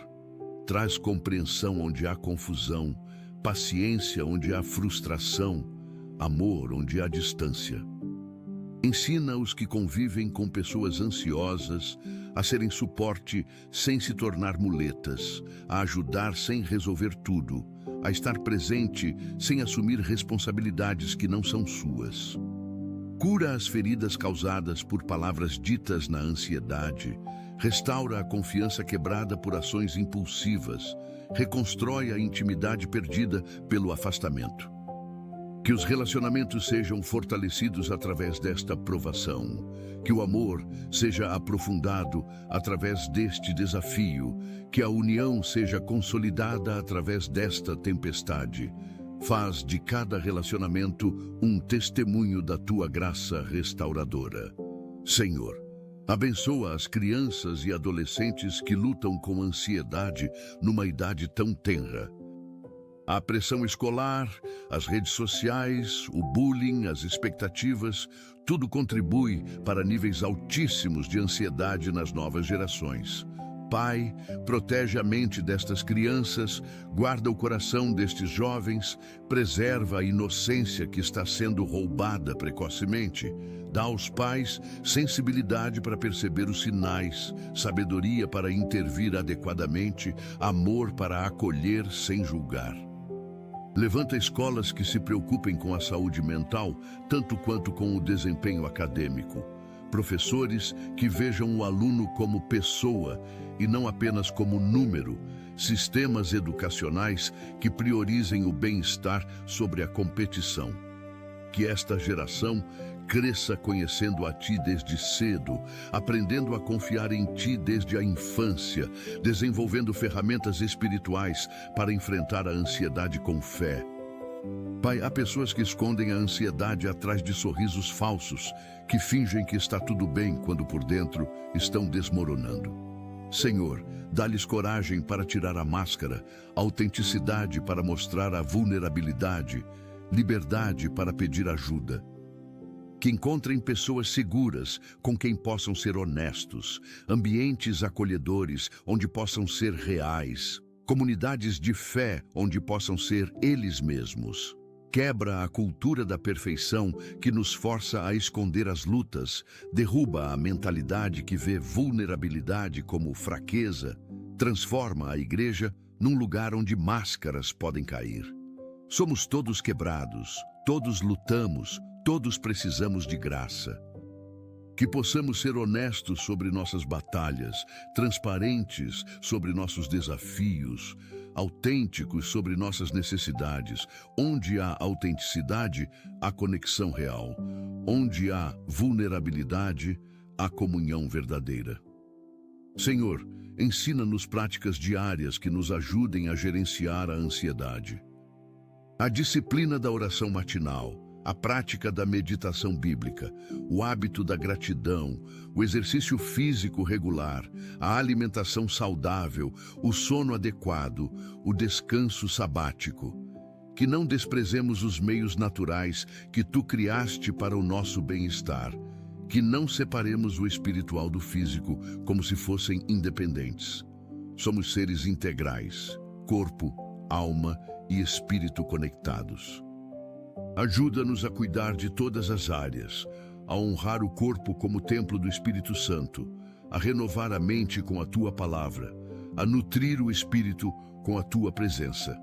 traz compreensão onde há confusão, paciência onde há frustração, amor onde há distância. Ensina os que convivem com pessoas ansiosas a serem suporte sem se tornar muletas, a ajudar sem resolver tudo, a estar presente sem assumir responsabilidades que não são suas. Cura as feridas causadas por palavras ditas na ansiedade, restaura a confiança quebrada por ações impulsivas, reconstrói a intimidade perdida pelo afastamento. Que os relacionamentos sejam fortalecidos através desta provação, que o amor seja aprofundado através deste desafio, que a união seja consolidada através desta tempestade. Faz de cada relacionamento um testemunho da tua graça restauradora. Senhor, abençoa as crianças e adolescentes que lutam com ansiedade numa idade tão tenra. A pressão escolar, as redes sociais, o bullying, as expectativas, tudo contribui para níveis altíssimos de ansiedade nas novas gerações. Pai, protege a mente destas crianças, guarda o coração destes jovens, preserva a inocência que está sendo roubada precocemente. Dá aos pais sensibilidade para perceber os sinais, sabedoria para intervir adequadamente, amor para acolher sem julgar. Levanta escolas que se preocupem com a saúde mental, tanto quanto com o desempenho acadêmico. Professores que vejam o aluno como pessoa e não apenas como número. Sistemas educacionais que priorizem o bem-estar sobre a competição. Que esta geração cresça conhecendo a Ti desde cedo, aprendendo a confiar em Ti desde a infância, desenvolvendo ferramentas espirituais para enfrentar a ansiedade com fé. Pai, há pessoas que escondem a ansiedade atrás de sorrisos falsos, que fingem que está tudo bem quando por dentro estão desmoronando. Senhor, dá-lhes coragem para tirar a máscara, autenticidade para mostrar a vulnerabilidade, liberdade para pedir ajuda. Que encontrem pessoas seguras com quem possam ser honestos, ambientes acolhedores onde possam ser reais, comunidades de fé onde possam ser eles mesmos. Quebra a cultura da perfeição que nos força a esconder as lutas, derruba a mentalidade que vê vulnerabilidade como fraqueza, transforma a igreja num lugar onde máscaras podem cair. Somos todos quebrados, todos lutamos, todos precisamos de graça. Que possamos ser honestos sobre nossas batalhas, transparentes sobre nossos desafios, autênticos sobre nossas necessidades. Onde há autenticidade, há conexão real. Onde há vulnerabilidade, há comunhão verdadeira. Senhor, ensina-nos práticas diárias que nos ajudem a gerenciar a ansiedade. A disciplina da oração matinal, A prática da meditação bíblica, o hábito da gratidão, o exercício físico regular, a alimentação saudável, o sono adequado, o descanso sabático. Que não desprezemos os meios naturais que tu criaste para o nosso bem-estar. Que não separemos o espiritual do físico como se fossem independentes. Somos seres integrais, corpo, alma e espírito conectados. Ajuda-nos a cuidar de todas as áreas, a honrar o corpo como templo do Espírito Santo, a renovar a mente com a tua palavra, a nutrir o espírito com a tua presença.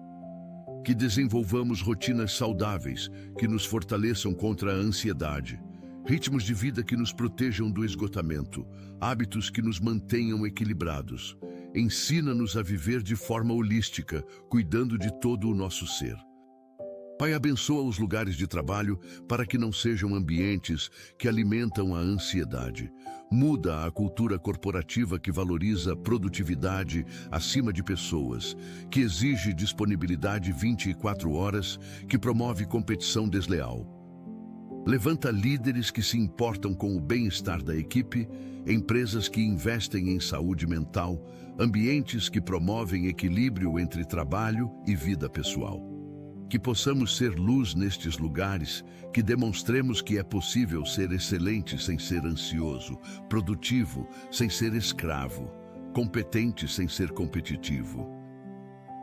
Que desenvolvamos rotinas saudáveis que nos fortaleçam contra a ansiedade, ritmos de vida que nos protejam do esgotamento, hábitos que nos mantenham equilibrados. Ensina-nos a viver de forma holística, cuidando de todo o nosso ser. Pai, abençoa os lugares de trabalho para que não sejam ambientes que alimentam a ansiedade. Muda a cultura corporativa que valoriza produtividade acima de pessoas, que exige disponibilidade 24 horas, que promove competição desleal. Levanta líderes que se importam com o bem-estar da equipe, empresas que investem em saúde mental, ambientes que promovem equilíbrio entre trabalho e vida pessoal. Que possamos ser luz nestes lugares, que demonstremos que é possível ser excelente sem ser ansioso, produtivo sem ser escravo, competente sem ser competitivo.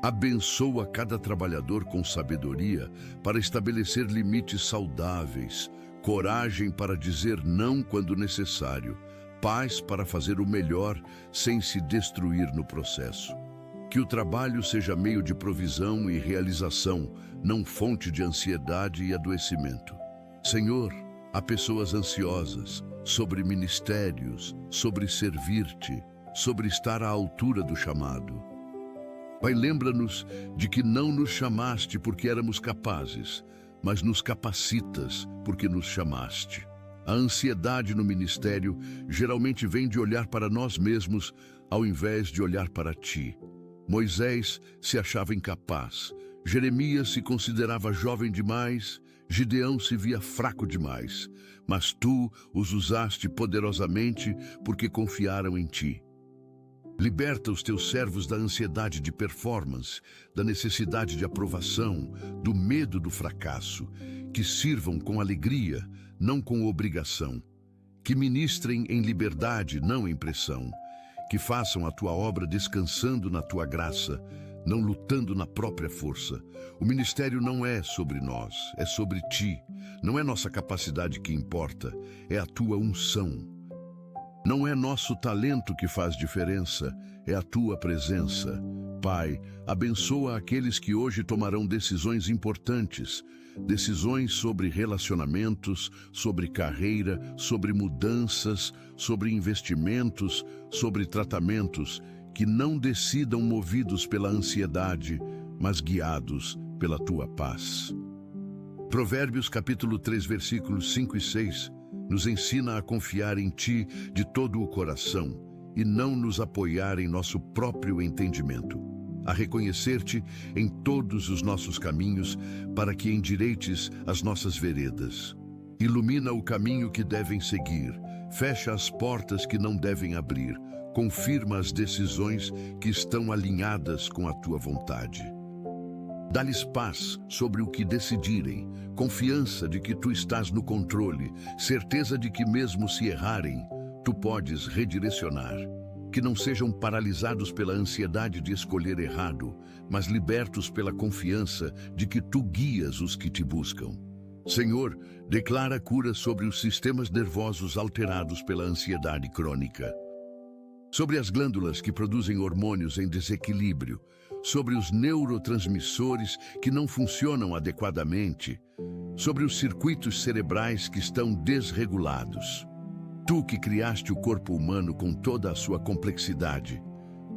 Abençoa cada trabalhador com sabedoria para estabelecer limites saudáveis, coragem para dizer não quando necessário, paz para fazer o melhor sem se destruir no processo. Que o trabalho seja meio de provisão e realização, não fonte de ansiedade e adoecimento. Senhor, há pessoas ansiosas sobre ministérios, sobre servir-te, sobre estar à altura do chamado. Pai, lembra-nos de que não nos chamaste porque éramos capazes, mas nos capacitas porque nos chamaste. A ansiedade no ministério geralmente vem de olhar para nós mesmos ao invés de olhar para ti. Moisés se achava incapaz, Jeremias se considerava jovem demais, Gideão se via fraco demais, mas tu os usaste poderosamente porque confiaram em ti. Liberta os teus servos da ansiedade de performance, da necessidade de aprovação, do medo do fracasso, que sirvam com alegria, não com obrigação, que ministrem em liberdade, não em pressão, que façam a tua obra descansando na tua graça, não lutando na própria força. O ministério não é sobre nós, é sobre ti. Não é nossa capacidade que importa, é a tua unção. Não é nosso talento que faz diferença, é a tua presença. Pai, abençoa aqueles que hoje tomarão decisões importantes, decisões sobre relacionamentos, sobre carreira, sobre mudanças, sobre investimentos, sobre tratamentos, que não decidam movidos pela ansiedade, mas guiados pela tua paz. Provérbios capítulo 3, versículos 5 e 6, nos ensina a confiar em ti de todo o coração e não nos apoiar em nosso próprio entendimento, a reconhecer-te em todos os nossos caminhos para que endireites as nossas veredas. Ilumina o caminho que devem seguir, fecha as portas que não devem abrir, confirma as decisões que estão alinhadas com a tua vontade. Dá-lhes paz sobre o que decidirem, confiança de que tu estás no controle, certeza de que mesmo se errarem, tu podes redirecionar. Que não sejam paralisados pela ansiedade de escolher errado, mas libertos pela confiança de que tu guias os que te buscam. Senhor, declara cura sobre os sistemas nervosos alterados pela ansiedade crônica, sobre as glândulas que produzem hormônios em desequilíbrio, sobre os neurotransmissores que não funcionam adequadamente, sobre os circuitos cerebrais que estão desregulados. Tu que criaste o corpo humano com toda a sua complexidade,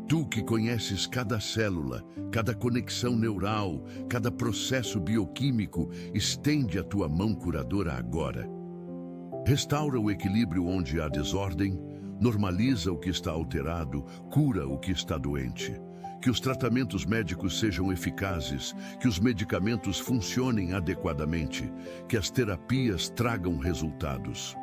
tu que conheces cada célula, cada conexão neural, cada processo bioquímico, estende a tua mão curadora agora. Restaura o equilíbrio onde há desordem, normaliza o que está alterado, cura o que está doente. que os tratamentos médicos sejam eficazes, que os medicamentos funcionem adequadamente, que as terapias tragam resultados.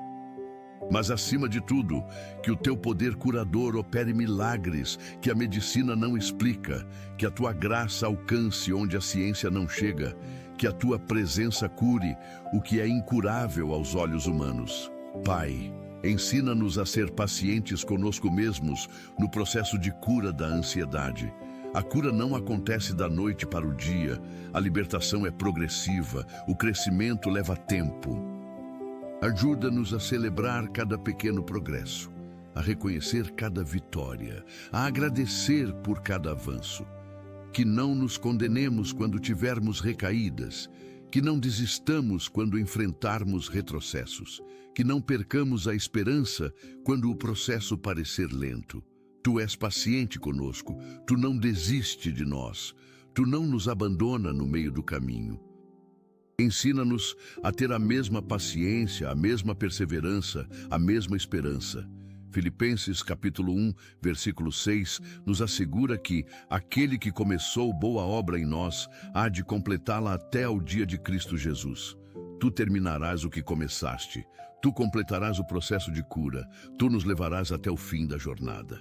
Mas, acima de tudo, que o teu poder curador opere milagres que a medicina não explica, que a tua graça alcance onde a ciência não chega, que a tua presença cure o que é incurável aos olhos humanos. Pai, ensina-nos a ser pacientes conosco mesmos no processo de cura da ansiedade. A cura não acontece da noite para o dia, a libertação é progressiva, o crescimento leva tempo. Ajuda-nos a celebrar cada pequeno progresso, a reconhecer cada vitória, a agradecer por cada avanço. Que não nos condenemos quando tivermos recaídas, que não desistamos quando enfrentarmos retrocessos, que não percamos a esperança quando o processo parecer lento. Tu és paciente conosco, tu não desiste de nós, tu não nos abandona no meio do caminho. Ensina-nos a ter a mesma paciência, a mesma perseverança, a mesma esperança. Filipenses capítulo 1, versículo 6, nos assegura que aquele que começou boa obra em nós há de completá-la até ao dia de Cristo Jesus. Tu terminarás o que começaste, tu completarás o processo de cura, tu nos levarás até o fim da jornada.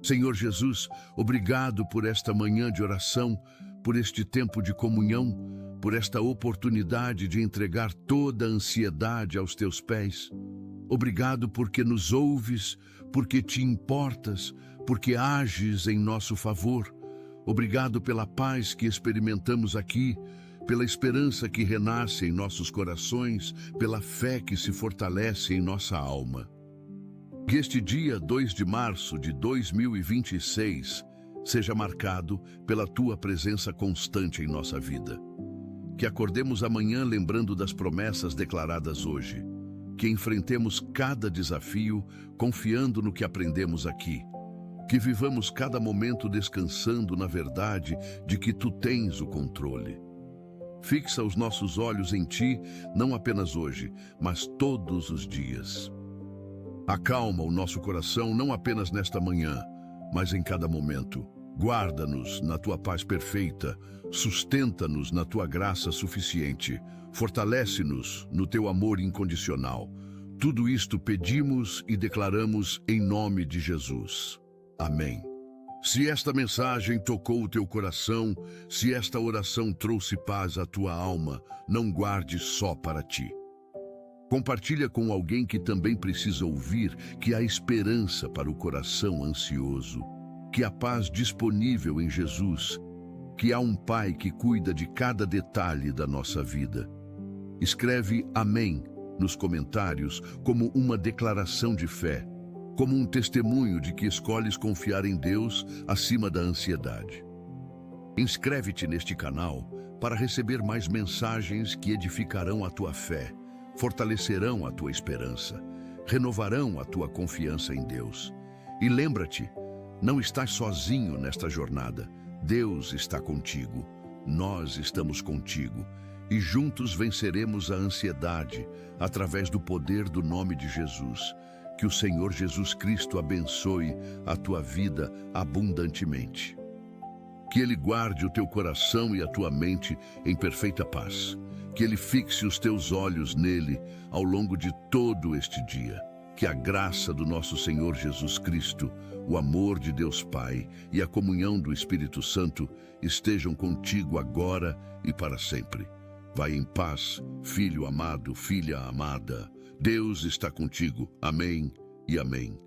Senhor Jesus, obrigado por esta manhã de oração, por este tempo de comunhão, por esta oportunidade de entregar toda a ansiedade aos teus pés. Obrigado porque nos ouves, porque te importas, porque ages em nosso favor. Obrigado pela paz que experimentamos aqui, pela esperança que renasce em nossos corações, pela fé que se fortalece em nossa alma. Que este dia 2 de março de 2026 seja marcado pela tua presença constante em nossa vida. Que acordemos amanhã lembrando das promessas declaradas hoje. Que enfrentemos cada desafio confiando no que aprendemos aqui. Que vivamos cada momento descansando na verdade de que tu tens o controle. Fixa os nossos olhos em ti, não apenas hoje, mas todos os dias. Acalma o nosso coração não apenas nesta manhã, mas em cada momento. Guarda-nos na tua paz perfeita, sustenta-nos na tua graça suficiente, fortalece-nos no teu amor incondicional. Tudo isto pedimos e declaramos em nome de Jesus. Amém. Se esta mensagem tocou o teu coração, se esta oração trouxe paz à tua alma, não guarde só para ti. Compartilha com alguém que também precisa ouvir que há esperança para o coração ansioso, que há paz disponível em Jesus, que há um Pai que cuida de cada detalhe da nossa vida. Escreve Amém nos comentários como uma declaração de fé, como um testemunho de que escolhes confiar em Deus acima da ansiedade. Inscreve-te neste canal para receber mais mensagens que edificarão a tua fé, fortalecerão a tua esperança, renovarão a tua confiança em Deus. E lembra-te, não estás sozinho nesta jornada. Deus está contigo, nós estamos contigo, e juntos venceremos a ansiedade através do poder do nome de Jesus. Que o Senhor Jesus Cristo abençoe a tua vida abundantemente. Que Ele guarde o teu coração e a tua mente em perfeita paz. Que Ele fixe os teus olhos nele ao longo de todo este dia. Que a graça do nosso Senhor Jesus Cristo, o amor de Deus Pai e a comunhão do Espírito Santo estejam contigo agora e para sempre. Vai em paz, filho amado, filha amada. Deus está contigo. Amém e amém.